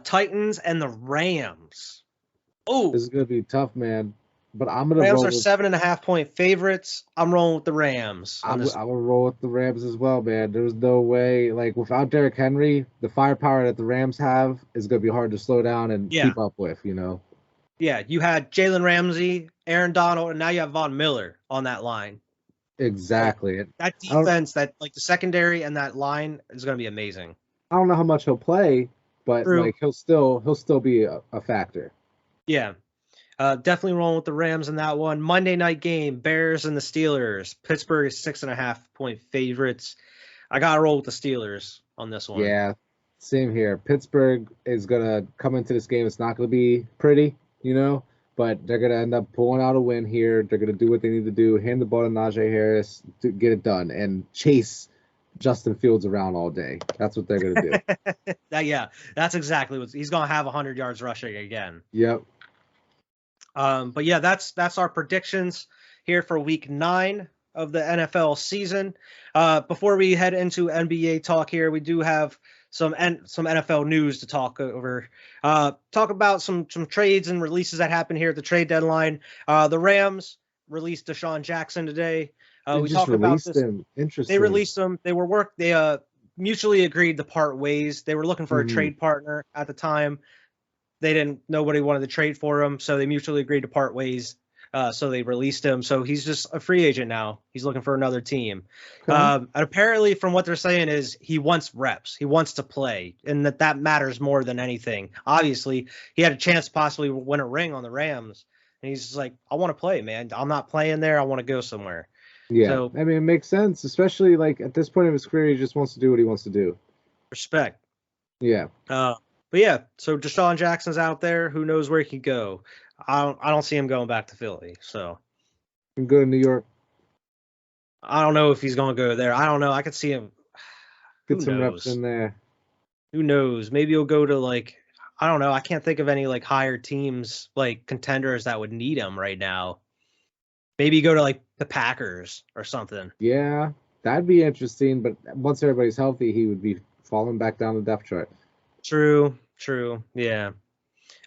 Titans and the Rams. Oh, This is gonna be tough, man. But I'm gonna Rams roll are with 7.5-point favorites. I'm rolling with the Rams on I'm this. gonna roll with the Rams as well, man. There's no way, like without Derrick Henry, the firepower that the Rams have is gonna be hard to slow down and Yeah. keep up with, you know. Yeah, you had Jalen Ramsey, Aaron Donald, and now you have Von Miller on that line. Exactly. Like, that defense, that like the secondary and that line is going to be amazing. I don't know how much he'll play, but True. like he'll still be a factor. Yeah. Definitely rolling with the Rams in that one. Monday night game, Bears and the Steelers. Pittsburgh is 6.5-point favorites. I got to roll with the Steelers on this one. Yeah, same here. Pittsburgh is gonna come into this game. It's not gonna be pretty, you know, but they're gonna end up pulling out a win here. They're gonna do what they need to do, hand the ball to Najee Harris to get it done, and chase Justin Fields around all day. That's what they're gonna do. Yeah, that's exactly what he's gonna have. 100 yards rushing again. Yep. But yeah, that's our predictions here for Week 9 of the NFL season. Before we head into NBA talk here, we do have some NFL news to talk over. Talk about some trades and releases that happened here at the trade deadline. The Rams released Deshaun Jackson today. We talked about this. Interesting. They released him. They mutually agreed to part ways. They were looking for a trade partner at the time. Nobody wanted to trade for him, so they mutually agreed to part ways. So they released him. So he's just a free agent now. He's looking for another team. Okay. And apparently, from what they're saying, is he wants reps. He wants to play, and that matters more than anything. Obviously, he had a chance to possibly win a ring on the Rams, and he's just like, I want to play, man. I'm not playing there. I want to go somewhere. Yeah, so, I mean, it makes sense, especially like at this point of his career, he just wants to do what he wants to do. Respect. Yeah. But yeah, so Deshaun Jackson's out there. Who knows where he could go? I don't see him going back to Philly. So he can go to New York. I don't know if he's going to go there. I don't know. I could see him. Get some reps in there. Who knows? Maybe he'll go to I don't know. I can't think of any higher teams, contenders that would need him right now. Maybe go to the Packers or something. Yeah, that'd be interesting. But once everybody's healthy, he would be falling back down the depth chart. True. Yeah.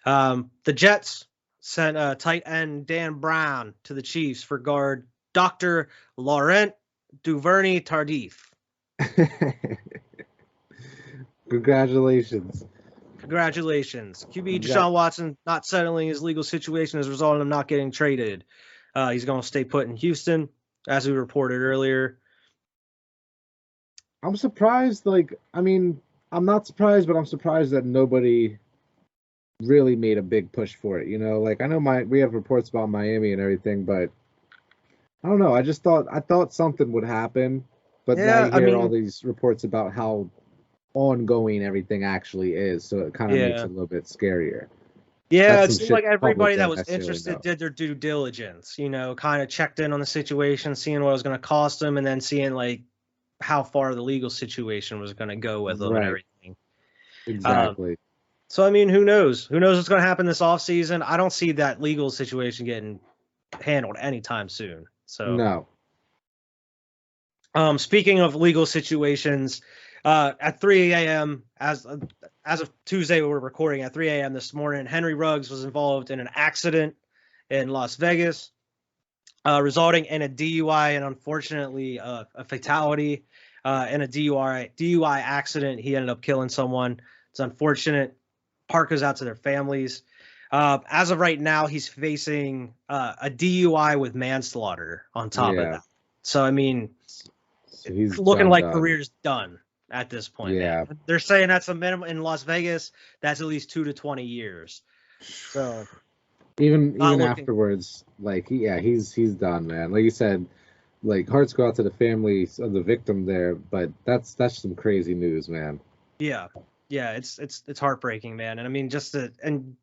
The Jets sent tight end Dan Brown to the Chiefs for guard Dr. Laurent Duvernay-Tardif. Congratulations. QB Deshaun Watson not settling his legal situation has resulted in him not getting traded. He's going to stay put in Houston, as we reported earlier. I'm surprised. I'm not surprised, but I'm surprised that nobody really made a big push for it. You know, I know we have reports about Miami and everything, but I don't know. I thought something would happen, but now you hear all these reports about how ongoing everything actually is, so it kind of makes it a little bit scarier. Yeah, it seemed like everybody that was interested did their due diligence, kind of checked in on the situation, seeing what it was going to cost them, and then seeing how far the legal situation was going to go with them and everything. Exactly. So, who knows? Who knows what's going to happen this offseason? I don't see that legal situation getting handled anytime soon. So no. Speaking of legal situations, at 3 a.m., as of Tuesday, we're recording at 3 a.m. this morning, Henry RUGGS was involved in an accident in Las Vegas, resulting in a DUI and unfortunately a fatality. In a DUI accident, he ended up killing someone. It's unfortunate. Heart goes out to their families. As of right now, he's facing a DUI with manslaughter on top of that. So, he's looking like career's done at this point. Yeah. Man. They're saying that's a minimum in Las Vegas. That's at least 2 to 20 years. So even afterwards, he's done, man. Like you said, hearts go out to the families of the victim there, but that's some crazy news, man. Yeah, it's heartbreaking, man. And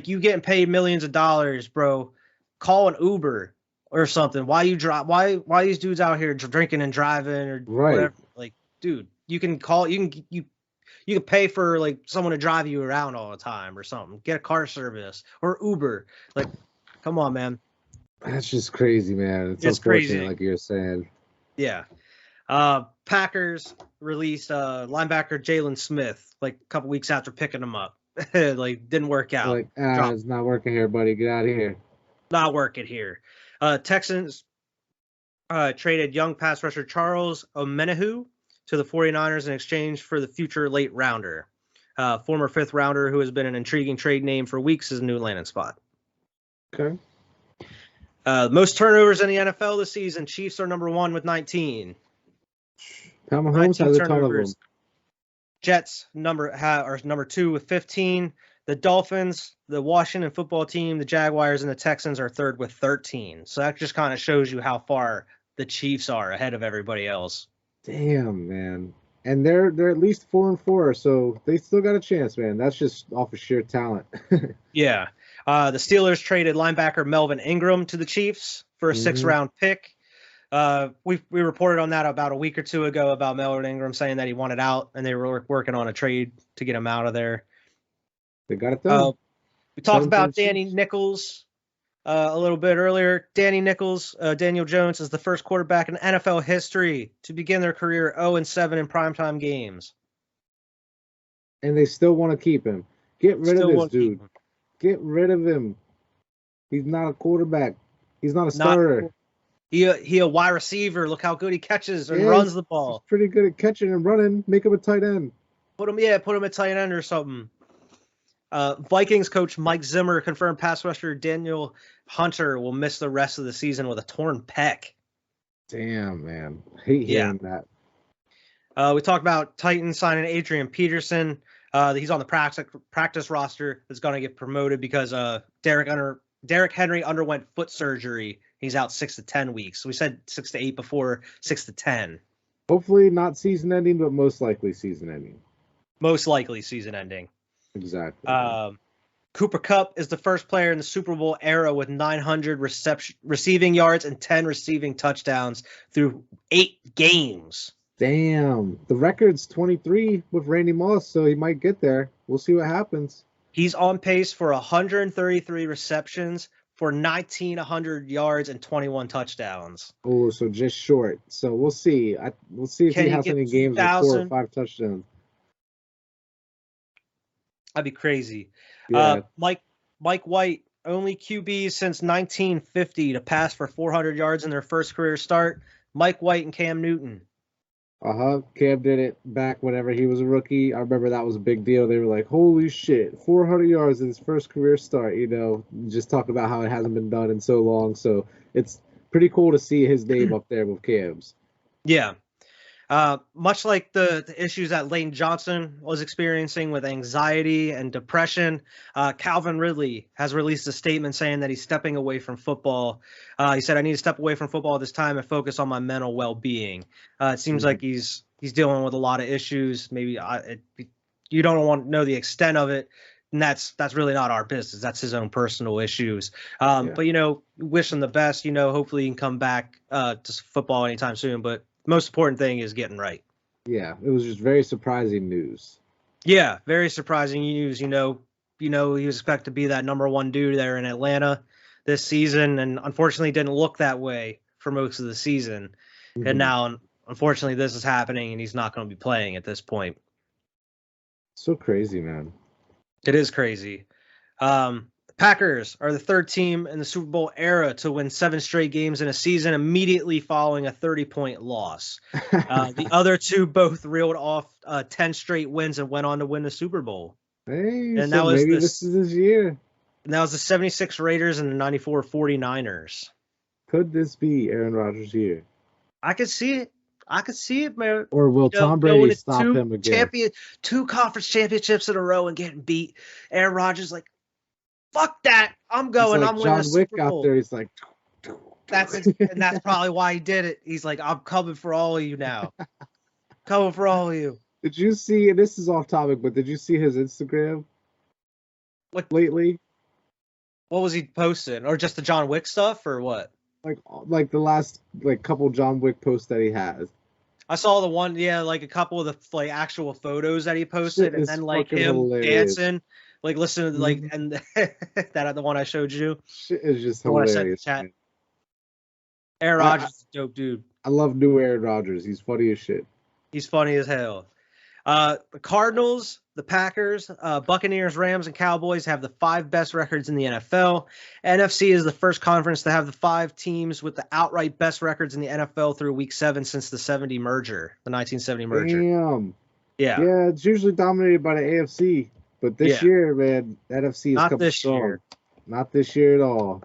you getting paid millions of dollars, bro. Call an Uber or something. Why these dudes out here drinking and driving or whatever? Dude, you can call. You can pay for someone to drive you around all the time or something. Get a car service or Uber. Come on, man. That's just crazy, man. It's crazy, like you're saying. Yeah. Packers released linebacker Jalen Smith like a couple weeks after picking him up. Like, didn't work out. Like, it's not working here, buddy. Get out of here. Not working here. Texans traded young pass rusher Charles Omenihu to the 49ers in exchange for the future late rounder. Former fifth rounder who has been an intriguing trade name for weeks is a new landing spot. Okay. Most turnovers in the NFL this season. Chiefs are number 1 with 19. Pat Mahomes has a ton of them. Jets are number 2 with 15. The Dolphins, the Washington football team, the Jaguars, and the Texans are third with 13. So that just kind of shows you how far the Chiefs are ahead of everybody else. Damn, man. And they're at least 4-4, so they still got a chance, man. That's just off of sheer talent. Yeah. The Steelers traded linebacker Melvin Ingram to the Chiefs for a 6th-round pick. We reported on that about a week or two ago about Melvin Ingram saying that he wanted out, and they were working on a trade to get him out of there. They got it done. We talked about Danny Nichols a little bit earlier. Danny Nichols, Daniel Jones is the first quarterback in NFL history to begin their career 0-7 in primetime games. And they still want to keep him. Get rid of this dude. Get rid of him. He's not a quarterback. He's not a starter. He a wide receiver. Look how good he catches and runs the ball. He's pretty good at catching and running. Make him a tight end. Put him at tight end or something. Vikings coach Mike Zimmer confirmed pass rusher Daniel Hunter will miss the rest of the season with a torn pec. Damn, man. Hate hearing that. We talked about Titans signing Adrian Peterson. He's on the practice roster that's going to get promoted because Derrick Henry underwent foot surgery. He's out 6 to 10 weeks. We said 6 to 8 before, 6 to 10. Hopefully not season ending, but most likely season ending. Most likely season ending. Exactly. Cooper Kupp is the first player in the Super Bowl era with 900 receiving yards and 10 receiving touchdowns through 8 games. Damn. The record's 23 with Randy Moss, so he might get there. We'll see what happens. He's on pace for 133 receptions for 1,900 yards and 21 touchdowns. Oh, so just short. So we'll see. We'll see if he has any games with 4 or 5 touchdowns. That'd be crazy. Yeah. Mike White, only QBs since 1950 to pass for 400 yards in their first career start. Mike White and Cam Newton. Cam did it back whenever he was a rookie. I remember that was a big deal. They were like, holy shit, 400 yards in his first career start, just talk about how it hasn't been done in so long. So it's pretty cool to see his name up there with Cam's. Yeah. Much like the issues that Lane Johnson was experiencing with anxiety and depression, Calvin Ridley has released a statement saying that he's stepping away from football. He said, I need to step away from football this time and focus on my mental well-being. It seems like he's dealing with a lot of issues. Maybe you don't want to know the extent of it, and that's really not our business. That's his own personal issues. But, wish him the best. Hopefully he can come back to football anytime soon. But most important thing is getting right. Yeah, it was just very surprising news. Yeah, very surprising news. He was expected to be that number 1 dude there in Atlanta this season, and unfortunately didn't look that way for most of the season. Mm-hmm. And now, unfortunately, this is happening, and he's not going to be playing at this point. So crazy, man. It is crazy. Packers are the 3rd team in the Super Bowl era to win 7 straight games in a season immediately following a 30-point loss. The other 2 both reeled off 10 straight wins and went on to win the Super Bowl. Hey, and so maybe this is his year. And that was the 76 Raiders and the 94 49ers. Could this be Aaron Rodgers' year? I could see it, man. Or will Tom Brady stop him again? 2 conference championships in a row and getting beat. Aaron Rodgers like, fuck that! I'm going. Like I'm winning the Super Bowl. John Wick out there. He's like, that's probably why he did it. He's like, I'm coming for all of you now. Coming for all of you. Did you see? And this is off topic, but did you see his Instagram? Lately? What was he posting? Or just the John Wick stuff, or what? Like the last couple John Wick posts that he has. I saw the one, a couple of the actual photos that he posted, and then him hilarious. dancing. Listen to and that the one I showed you. Shit is just hilarious. Aaron Rodgers is a dope dude. I love new Aaron Rodgers. He's funny as shit. He's funny as hell. The Cardinals, the Packers, Buccaneers, Rams, and Cowboys have the 5 best records in the NFL. NFC is the first conference to have the 5 teams with the outright best records in the NFL through Week 7 since the 1970 merger. Damn. Yeah. Yeah, it's usually dominated by the AFC, but this year, man, NFC is coming strong. Year. Not this year at all.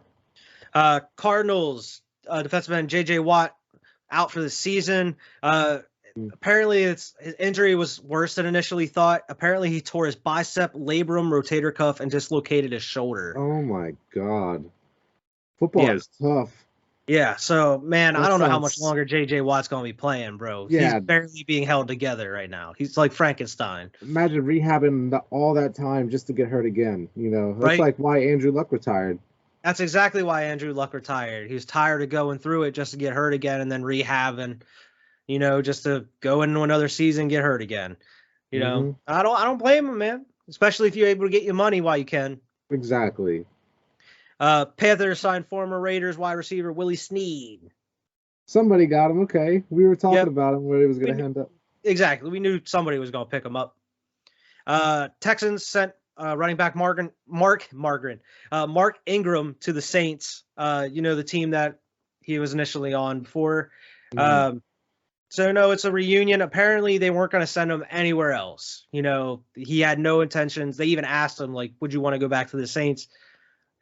Cardinals, defensive end J.J. Watt out for the season. Apparently, his injury was worse than initially thought. Apparently, he tore his bicep, labrum, rotator cuff, and dislocated his shoulder. Oh, my God. Football is tough. Yeah, so, man, I don't know how much longer J.J. Watt's going to be playing, bro. Yeah. He's barely being held together right now. He's like Frankenstein. Imagine rehabbing all that time just to get hurt again. You know, that's like why Andrew Luck retired. That's exactly why Andrew Luck retired. He was tired of going through it just to get hurt again and then rehabbing. You know, just to go into another season, get hurt again. You know, I don't blame him, man. Especially if you're able to get your money while you can. Exactly. Panthers signed former Raiders wide receiver Willie Snead. Somebody got him. Okay, we were talking about him where he was going to end up. Exactly, we knew somebody was going to pick him up. Texans sent running back Mark Ingram to the Saints. You know, the team that he was initially on before. So, no, it's a reunion. Apparently, they weren't going to send him anywhere else. You know, he had no intentions. They even asked him, like, would you want to go back to the Saints?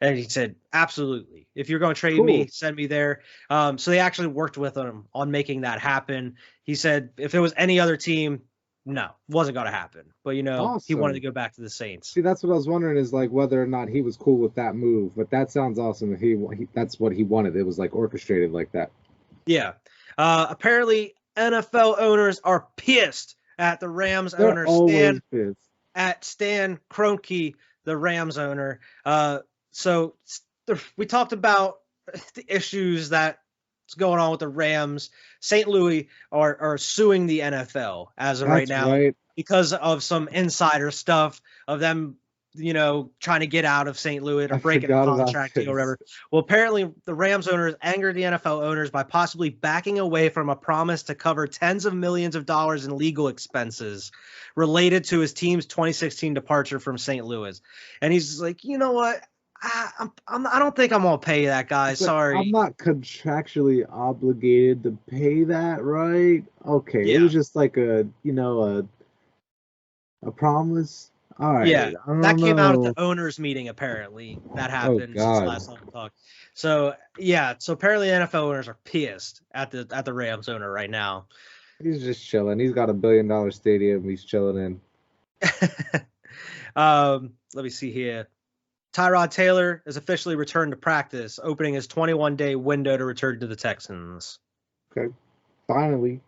And he said, absolutely. If you're going to trade me, send me there. So they actually worked with him on making that happen. He said if it was any other team, no, wasn't going to happen. But, you know, he wanted to go back to the Saints. See, that's what I was wondering is, like, whether or not he was cool with that move. But that sounds awesome. If he that's what he wanted. It was, like, orchestrated like that. Yeah. Apparently, NFL owners are pissed at the Rams owner, Stan Kroenke, the Rams owner. So we talked about the issues that's going on with the Rams. St. Louis are suing the NFL as of right now because of some insider stuff of them, you know, trying to get out of St. Louis or breaking a contract deal or whatever. Well, apparently the Rams owners angered the NFL owners by possibly backing away from a promise to cover tens of millions of dollars in legal expenses related to his team's 2016 departure from St. Louis. And he's like, you know what? I don't think I'm gonna pay that guy. Sorry, I'm not contractually obligated to pay that, right? Okay, it was just like a promise. All right. Yeah, that came out at the owners' meeting. Apparently, that happened since last time we talked. So yeah, so apparently NFL owners are pissed at the Rams owner right now. He's just chilling. He's got $1 billion stadium. He's chilling in. Let me see here. Tyrod Taylor is officially returned to practice, opening his 21-day window to return to the Texans. Okay, finally.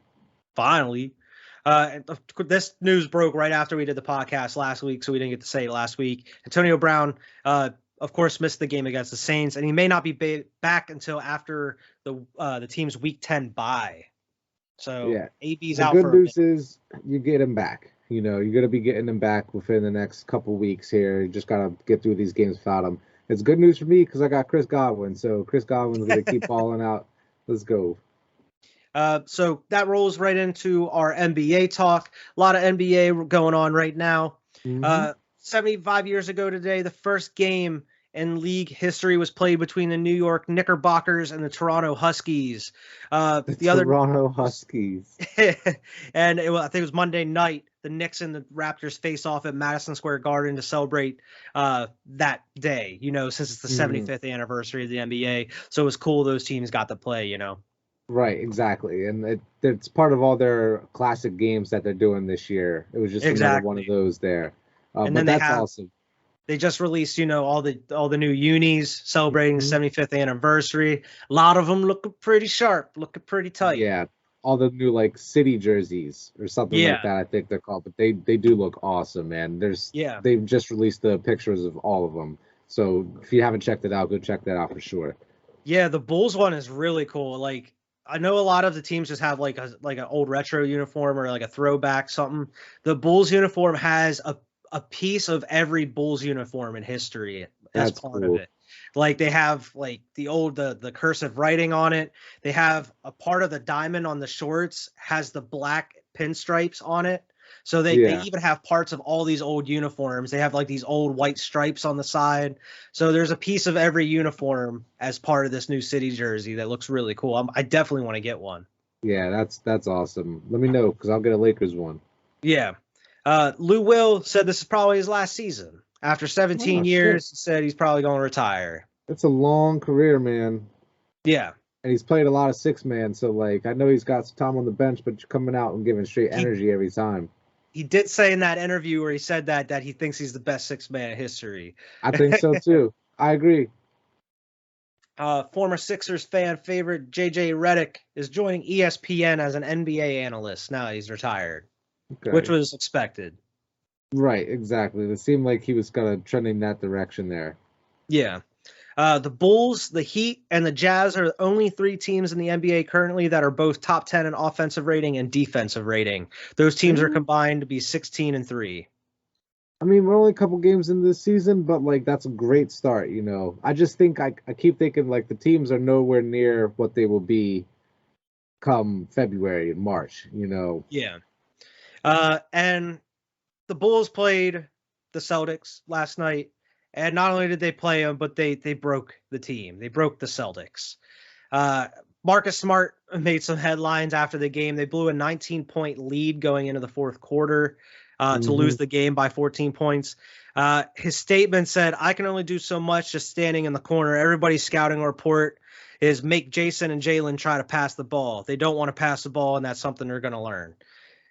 This news broke right after we did the podcast last week, so we didn't get to say it last week. Antonio Brown, of course, missed the game against the Saints, and he may not be back until after the team's Week 10 bye. So yeah, AB's out. The good news is you get him back. You know, you're going to be getting him back within the next couple weeks here. You just got to get through these games without him. It's good news for me because I got Chris Godwin. So Chris Godwin's going to keep balling out. Let's go. So that rolls right into our NBA talk. A lot of NBA going on right now. 75 years ago today, the first game in league history was played between the New York Knickerbockers and the Toronto Huskies. Toronto Huskies. And I think it was Monday night. The Knicks and the Raptors face off at Madison Square Garden to celebrate that day, you know, since it's the 75th anniversary of the NBA. So it was cool those teams got to play, you know. Right, exactly. And it's part of all their classic games that they're doing this year. It was just another one of those there. And then that's awesome. They just released, you know, all the new unis celebrating the 75th anniversary. A lot of them looking pretty sharp, looking pretty tight. Yeah, all the new like city jerseys or something like that. I think they're called, but they do look awesome, man. They've just released the pictures of all of them. So if you haven't checked it out, go check that out for sure. Yeah, the Bulls one is really cool. Like I know a lot of the teams just have like an old retro uniform or like a throwback something. The Bulls uniform has a piece of every Bulls uniform in history as part of it. Like they have like the cursive writing on it. They have a part of the diamond on the shorts has the black pinstripes on it. So they even have parts of all these old uniforms. They have like these old white stripes on the side. So there's a piece of every uniform as part of this new city jersey that looks really cool. I definitely want to get one. Yeah, that's awesome. Let me know because I'll get a Lakers one. Yeah. Lou Will said this is probably his last season. After 17 years, he said he's probably going to retire. It's a long career, man. Yeah. And he's played a lot of six-man, so, like, I know he's got some time on the bench, but you're coming out and giving straight energy every time. He did say in that interview where he said that he thinks he's the best six-man in history. I think so, too. I agree. Former Sixers fan favorite J.J. Redick is joining ESPN as an NBA analyst. Now he's retired, which was expected. Right, exactly. It seemed like he was kind of trending that direction there. Yeah. The Bulls, the Heat, and the Jazz are the only three teams in the NBA currently that are both top 10 in offensive rating and defensive rating. Those teams are combined to be 16-3. I mean, we're only a couple games in this season, but, like, that's a great start, you know. I just think I keep thinking, like, the teams are nowhere near what they will be come February and March, you know. Yeah. And the Bulls played the Celtics last night, and not only did they play them, but they broke the team. They broke the Celtics. Marcus Smart made some headlines after the game. They blew a 19-point lead going into the fourth quarter. To lose the game by 14 points. His statement said, "I can only do so much just standing in the corner. Everybody's scouting report is make Jason and Jalen try to pass the ball. They don't want to pass the ball, and that's something they're going to learn."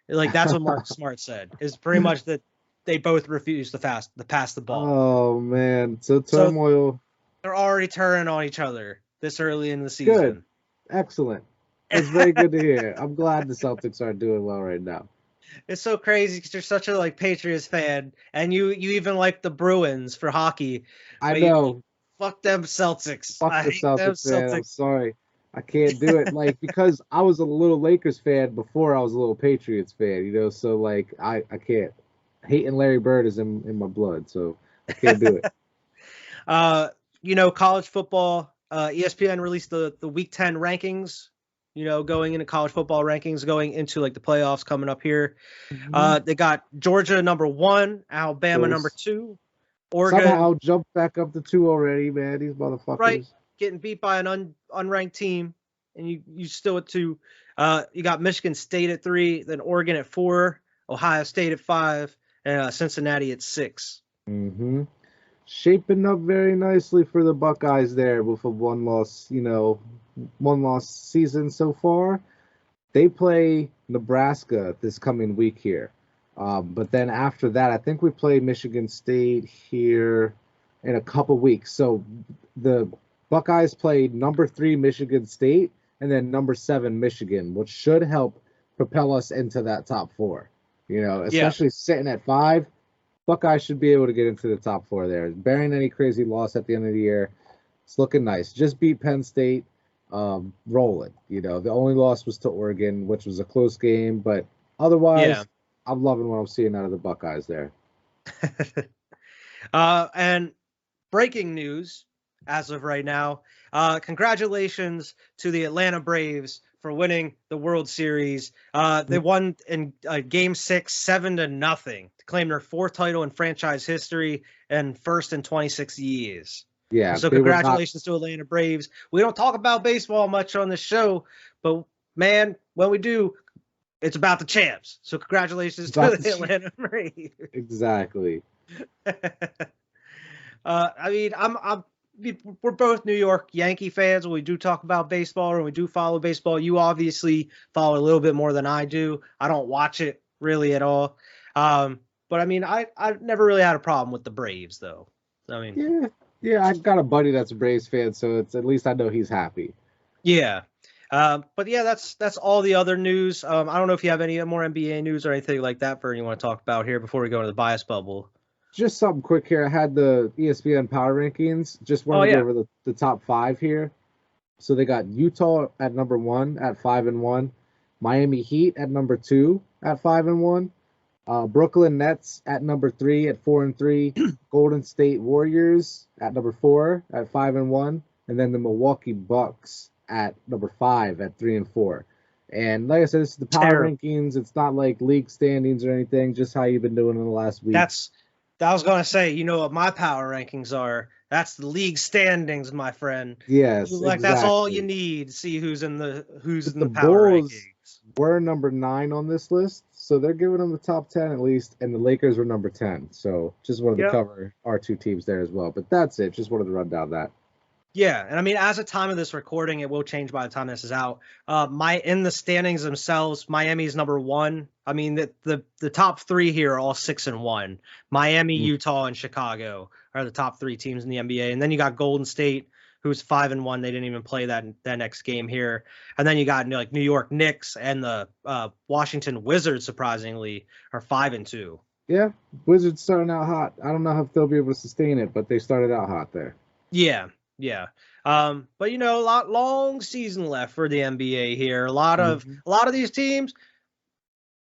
Like, that's what Mark Smart said, is pretty much that they both refuse to pass the ball. Oh, man. So turmoil. So they're already turning on each other this early in the season. Good. Excellent. It's very good to hear. I'm glad the Celtics are doing well right now. It's so crazy because you're such a Patriots fan, and you even like the Bruins for hockey. I know. Fuck them Celtics. Fuck the Celtics, man. I'm sorry. I can't do it. Like, because I was a little Lakers fan before I was a little Patriots fan, you know, so, like, I can't. Hating Larry Bird is in my blood, so I can't do it. You know, college football, ESPN released the Week 10 rankings. You know, going into college football rankings, going into like the playoffs coming up here. They got Georgia number 1, Alabama number 2, Oregon somehow jumped back up to 2 already, man. These motherfuckers. Right, getting beat by an unranked team, and you still at 2. You got Michigan State at 3, then Oregon at 4, Ohio State at 5, and Cincinnati at 6. Mm-hmm. Shaping up very nicely for the Buckeyes there with a one loss season so far. They play Nebraska this coming week here. But then after that, I think we play Michigan State here in a couple weeks. So the Buckeyes played number 3 Michigan State and then number 7 Michigan, which should help propel us into that top 4. You know, especially sitting at 5. Buckeyes should be able to get into the top 4 there. Bearing any crazy loss at the end of the year, it's looking nice. Just beat Penn State, rolling. You know, the only loss was to Oregon, which was a close game, but otherwise, I'm loving what I'm seeing out of the Buckeyes there. And breaking news as of right now, congratulations to the Atlanta Braves for winning the World Series. They won in Game 6, 7-0, to claim their 4th title in franchise history and first in 26 years. Yeah. So congratulations to Atlanta Braves. We don't talk about baseball much on this show, but man, when we do, it's about the champs. So congratulations to the Atlanta Braves. Exactly. I mean, we're both New York Yankee fans. When we do talk about baseball and we do follow baseball, you obviously follow a little bit more than I do. I don't watch it really at all. But I mean, I never really had a problem with the Braves, though. I mean, yeah, I got a buddy that's a Braves fan, so it's at least I know he's happy. Yeah. But yeah, that's all the other news. I don't know if you have any more NBA news or anything like that for you want to talk about here before we go into the bias bubble. Just something quick here. I had the ESPN Power Rankings. Just wanted to go over the top 5 here. So they got Utah at number 1 at 5-1, Miami Heat at number 2 at 5-1, Brooklyn Nets at number 3 at 4-3. Golden State Warriors at number 4 at 5-1, and then the Milwaukee Bucks at number 5 at 3-4. And like I said, this is the power rankings. It's not like league standings or anything. Just how you've been doing in the last week. I was gonna say, you know what my power rankings are? That's the league standings, my friend. Yes, like exactly. That's all you need to see who's in the Bulls power rankings. We're number 9 on this list, so they're giving them the top 10 at least, and the Lakers were number 10. So just wanted to cover our 2 teams there as well. But that's it. Just wanted to run down that. Yeah, and I mean, as of time of this recording, it will change by the time this is out. In the standings themselves, Miami's number 1. I mean, the top 3 here are all 6-1. Miami, Utah, and Chicago are the top 3 teams in the NBA, and then you got Golden State, who's 5-1. They didn't even play that next game here, and then you got like New York Knicks and the Washington Wizards, surprisingly, are 5-2. Yeah, Wizards starting out hot. I don't know if they'll be able to sustain it, but they started out hot there. Yeah. But you know, long season left for the NBA here. A lot of these teams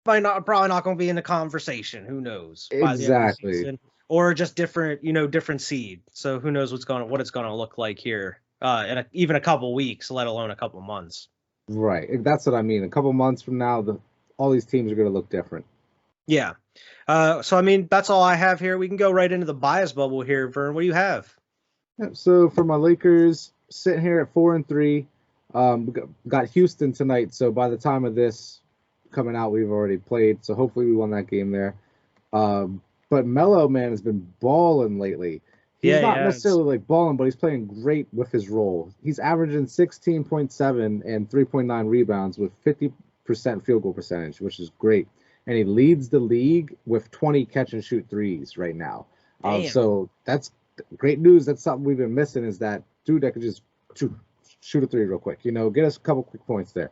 probably not going to be in the conversation. Who knows? Exactly. Or just different seed. So who knows what it's going to look like here in even a couple weeks, let alone a couple months. Right. That's what I mean. A couple months from now, all these teams are going to look different. Yeah. So I mean, that's all I have here. We can go right into the bias bubble here, Vern. What do you have? So for my Lakers, sitting here at 4-3, got Houston tonight. So by the time of this coming out, we've already played. So hopefully we won that game there. But Melo, man, has been balling lately. He's not necessarily like balling, but he's playing great with his role. He's averaging 16.7 and 3.9 rebounds with 50% field goal percentage, which is great. And he leads the league with 20 catch and shoot threes right now. So that's great news. That's something we've been missing, is that dude that could just shoot a 3 real quick. Get us a couple quick points there.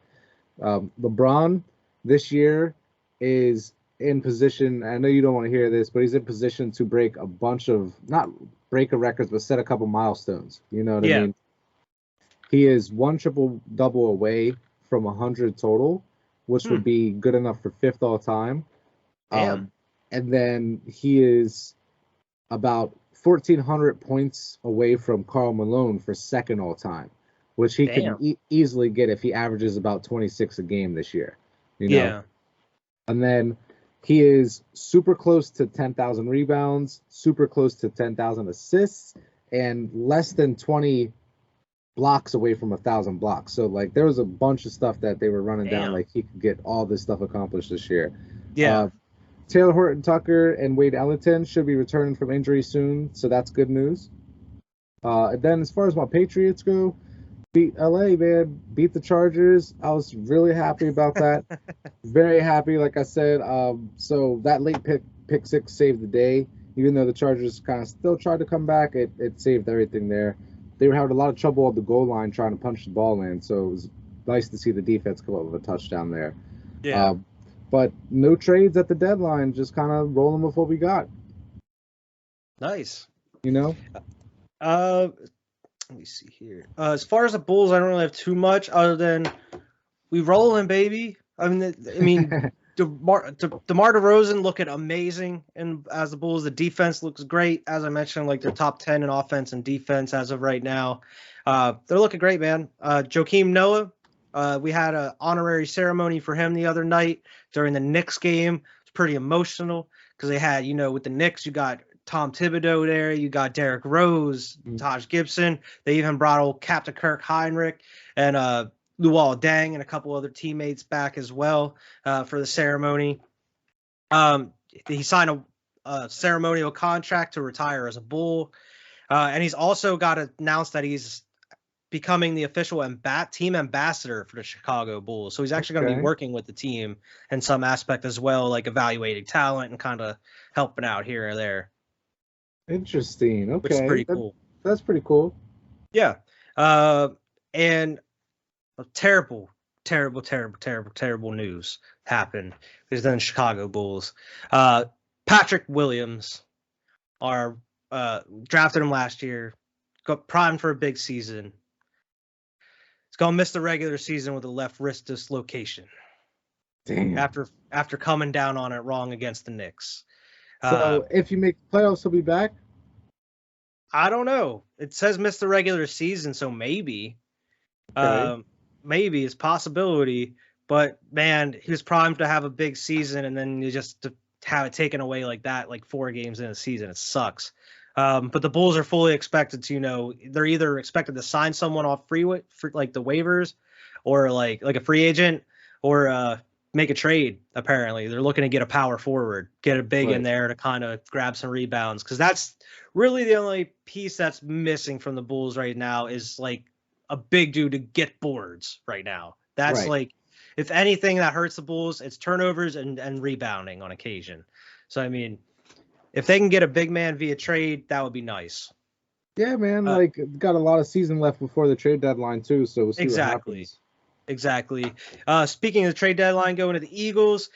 LeBron this year is in position. I know you don't want to hear this, but he's in position to break a bunch of, not break a records, but set a couple milestones. You know what I mean? He is 1 triple-double away from 100 total, which would be good enough for 5th all time. And then he is about 1,400 points away from Karl Malone for 2nd all time, which he can easily get if he averages about 26 a game this year. And then he is super close to 10,000 rebounds, super close to 10,000 assists, and less than 20 blocks away from 1,000 blocks. So like there was a bunch of stuff that they were running down, like he could get all this stuff accomplished this year. Taylor Horton-Tucker and Wade Ellington should be returning from injury soon, so that's good news. And then as far as my Patriots go, beat LA, man. Beat the Chargers. I was really happy about that. Very happy, like I said. So that late pick 6 saved the day. Even though the Chargers kind of still tried to come back, it saved everything there. They were having a lot of trouble at the goal line trying to punch the ball in, so it was nice to see the defense come up with a touchdown there. But no trades at the deadline, just kind of rolling with what we got. Nice. Let me see here. As far as the Bulls, I don't really have too much other than we rolling, baby. I mean, DeMar DeRozan looking amazing, and as the Bulls, the defense looks great. As I mentioned, like they're top 10 in offense and defense as of right now. They're looking great, man. Joakim Noah. We had an honorary ceremony for him the other night during the Knicks game. It's pretty emotional because they had, with the Knicks, you got Tom Thibodeau there, you got Derrick Rose, Taj Gibson. They even brought old Captain Kirk Heinrich and Luol Deng and a couple other teammates back as well for the ceremony. He signed a ceremonial contract to retire as a Bull. And he's also got announced that he's becoming the official team ambassador for the Chicago Bulls. So he's actually going to be working with the team in some aspect as well, like evaluating talent and kind of helping out here or there. Interesting. Okay. Which is pretty cool. That's pretty cool. Yeah. And terrible news happened because then Chicago Bulls. Patrick Williams drafted him last year, got primed for a big season. He's going to miss the regular season with a left wrist dislocation. Damn. After after coming down on it wrong against the Knicks. So if you make the playoffs, he'll be back? I don't know. It says miss the regular season, so maybe. Okay. Maybe it's possibility. But, man, he was primed to have a big season, and then you just to have it taken away like that, like 4 games in a season. It sucks. But the Bulls are fully expected to, they're either expected to sign someone off for like the waivers or like a free agent or make a trade. Apparently they're looking to get a power forward, get a big in there to kind of grab some rebounds. Cause that's really the only piece that's missing from the Bulls right now is like a big dude to get boards right now. That's like, if anything that hurts the Bulls, it's turnovers and rebounding on occasion. So, I mean, if they can get a big man via trade, that would be nice. Yeah, man. Got a lot of season left before the trade deadline too, so we'll see what happens. Exactly. Speaking of the trade deadline, going to the Eagles,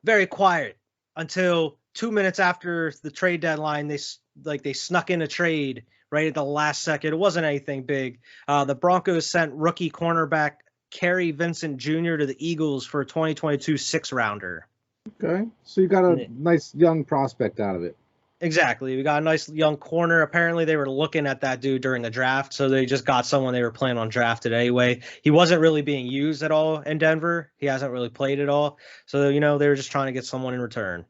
very quiet until 2 minutes after the trade deadline. They snuck in a trade right at the last second. It wasn't anything big. The Broncos sent rookie cornerback Kerry Vincent Jr. to the Eagles for a 2022 6-rounder. Okay, so you got a nice young prospect out of it. Exactly. We got a nice young corner. Apparently, they were looking at that dude during the draft, so they just got someone they were planning on drafted anyway. He wasn't really being used at all in Denver. He hasn't really played at all. So, they were just trying to get someone in return.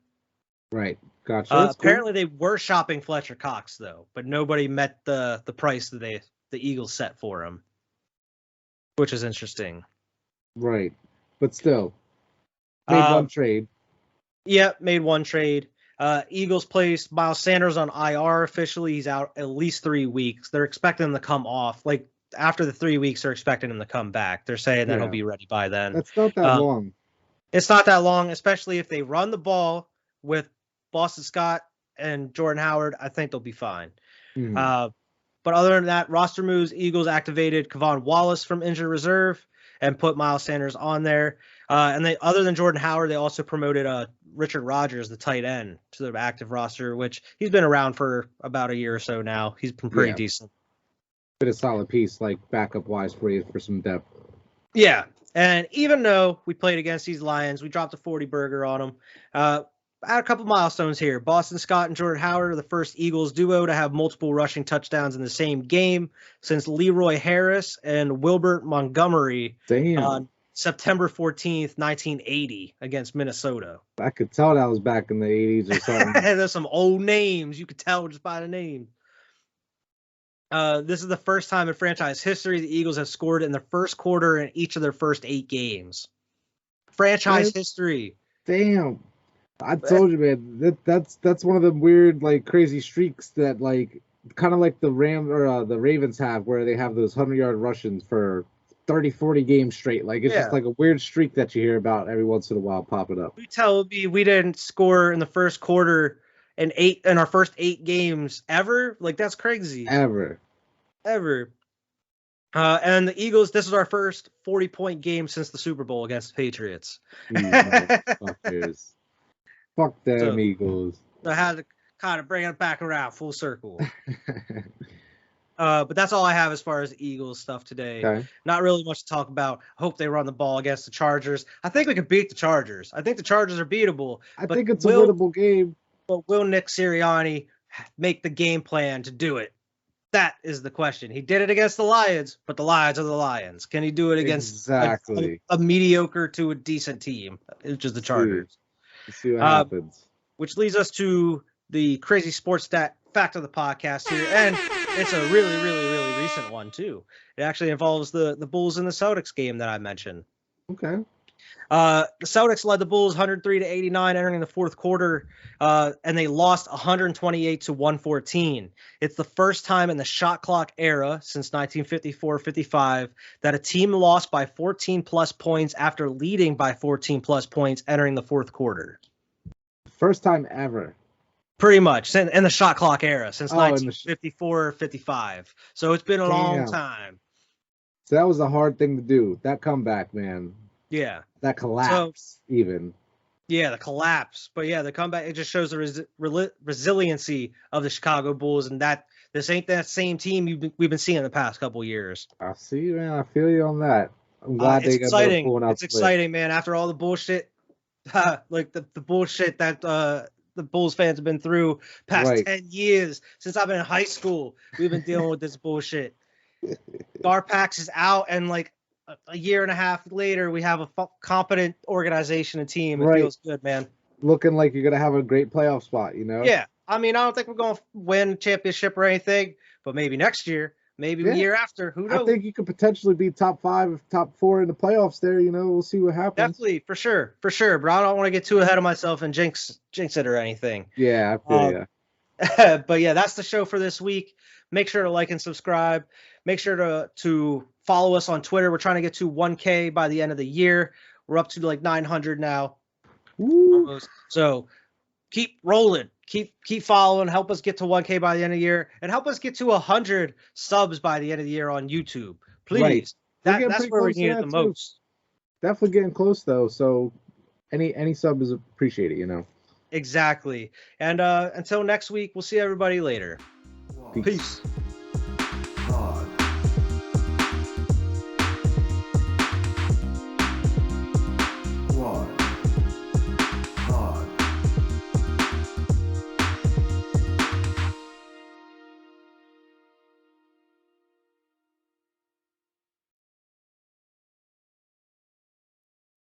Right. Gotcha. Apparently, they were shopping Fletcher Cox, though, but nobody met the price that the Eagles set for him, which is interesting. Right. But still, made one trade. Yeah, made one trade. Eagles placed Miles Sanders on IR officially. He's out at least 3 weeks. They're expecting him to come off. Like, after the 3 weeks, they're expecting him to come back. They're saying that he'll be ready by then. That's not that long. It's not that long, especially if they run the ball with Boston Scott and Jordan Howard. I think they'll be fine. Mm-hmm. But other than that, roster moves, Eagles activated Kevon Wallace from injured reserve and put Miles Sanders on there. And they, other than Jordan Howard, they also promoted Richard Rodgers, the tight end, to the active roster, which he's been around for about a year or so now. He's been pretty decent. Bit of solid piece, like backup-wise for some depth. Yeah, and even though we played against these Lions, we dropped a 40 burger on them. Add a couple milestones here. Boston Scott and Jordan Howard are the first Eagles duo to have multiple rushing touchdowns in the same game since Leroy Harris and Wilbert Montgomery on September 14th, 1980 against Minnesota. I could tell that was back in the 80s or something. There's some old names. You could tell just by the name. This is the first time in franchise history the Eagles have scored in the first quarter in each of their first 8 games. Franchise history. Damn. I told you, man. That's one of the weird, like, crazy streaks that, like, kind of like the the Ravens have, where they have those 100-yard rushings for 30, 40 games straight. Like, it's just like a weird streak that you hear about every once in a while popping up. You tell me we didn't score in the first quarter in our first 8 games ever? Like, that's crazy. Ever. And the Eagles, this is our first 40-point game since the Super Bowl against the Patriots. Fuck them Eagles. I had to kind of bring it back around full circle. But that's all I have as far as Eagles stuff today. Okay. Not really much to talk about. Hope they run the ball against the Chargers. I think we can beat the Chargers. I think the Chargers are beatable. I think it's a winnable game. But will Nick Sirianni make the game plan to do it? That is the question. He did it against the Lions, but the Lions are the Lions. Can he do it against a mediocre to a decent team, which is the Chargers? Let's see what happens. Which leads us to the crazy sports fact of the podcast here, and it's a really, really, really recent one too. It actually involves the Bulls and the Celtics game that I mentioned. Okay. The Celtics led the Bulls 103-89 entering the fourth quarter, and they lost 128-114. It's the first time in the shot clock era since 1954-55 that a team lost by 14-plus points after leading by 14-plus points entering the fourth quarter. First time ever. Pretty much, in the shot clock era since 1954-55. So it's been a long time. So that was a hard thing to do. That comeback, man. Yeah. That collapse, even. Yeah, the collapse. But yeah, the comeback, it just shows the resiliency of the Chicago Bulls, and that this ain't that same team we've been seeing the past couple of years. I see, man. I feel you on that. I'm glad they got pulling out. It's exciting, man. After all the bullshit like the bullshit that the Bulls fans have been through past Right. 10 years since I've been in high school. We've been dealing with this bullshit. Garpax is out, and like a year and a half later, we have a competent organization and team. It Right. feels good, man. Looking like you're gonna have a great playoff spot, you know? Yeah. I mean, I don't think we're going to win a championship or anything, but maybe next year, maybe the year after. Who knows? I think you could potentially be top 5, top 4 in the playoffs there. You know, we'll see what happens. Definitely, for sure. But I don't want to get too ahead of myself and jinx it or anything. Yeah, I feel ya. But yeah, that's the show for this week. Make sure to like and subscribe. Make sure to follow us on Twitter. We're trying to get to 1K by the end of the year. We're up to like 900 now. Almost. So keep rolling. Keep following. Help us get to 1K by the end of the year, and help us get to 100 subs by the end of the year on YouTube. Please. Right. That's where we need it the most. Definitely getting close though. So any sub is appreciated, you know. Exactly. And until next week, we'll see everybody later. Peace.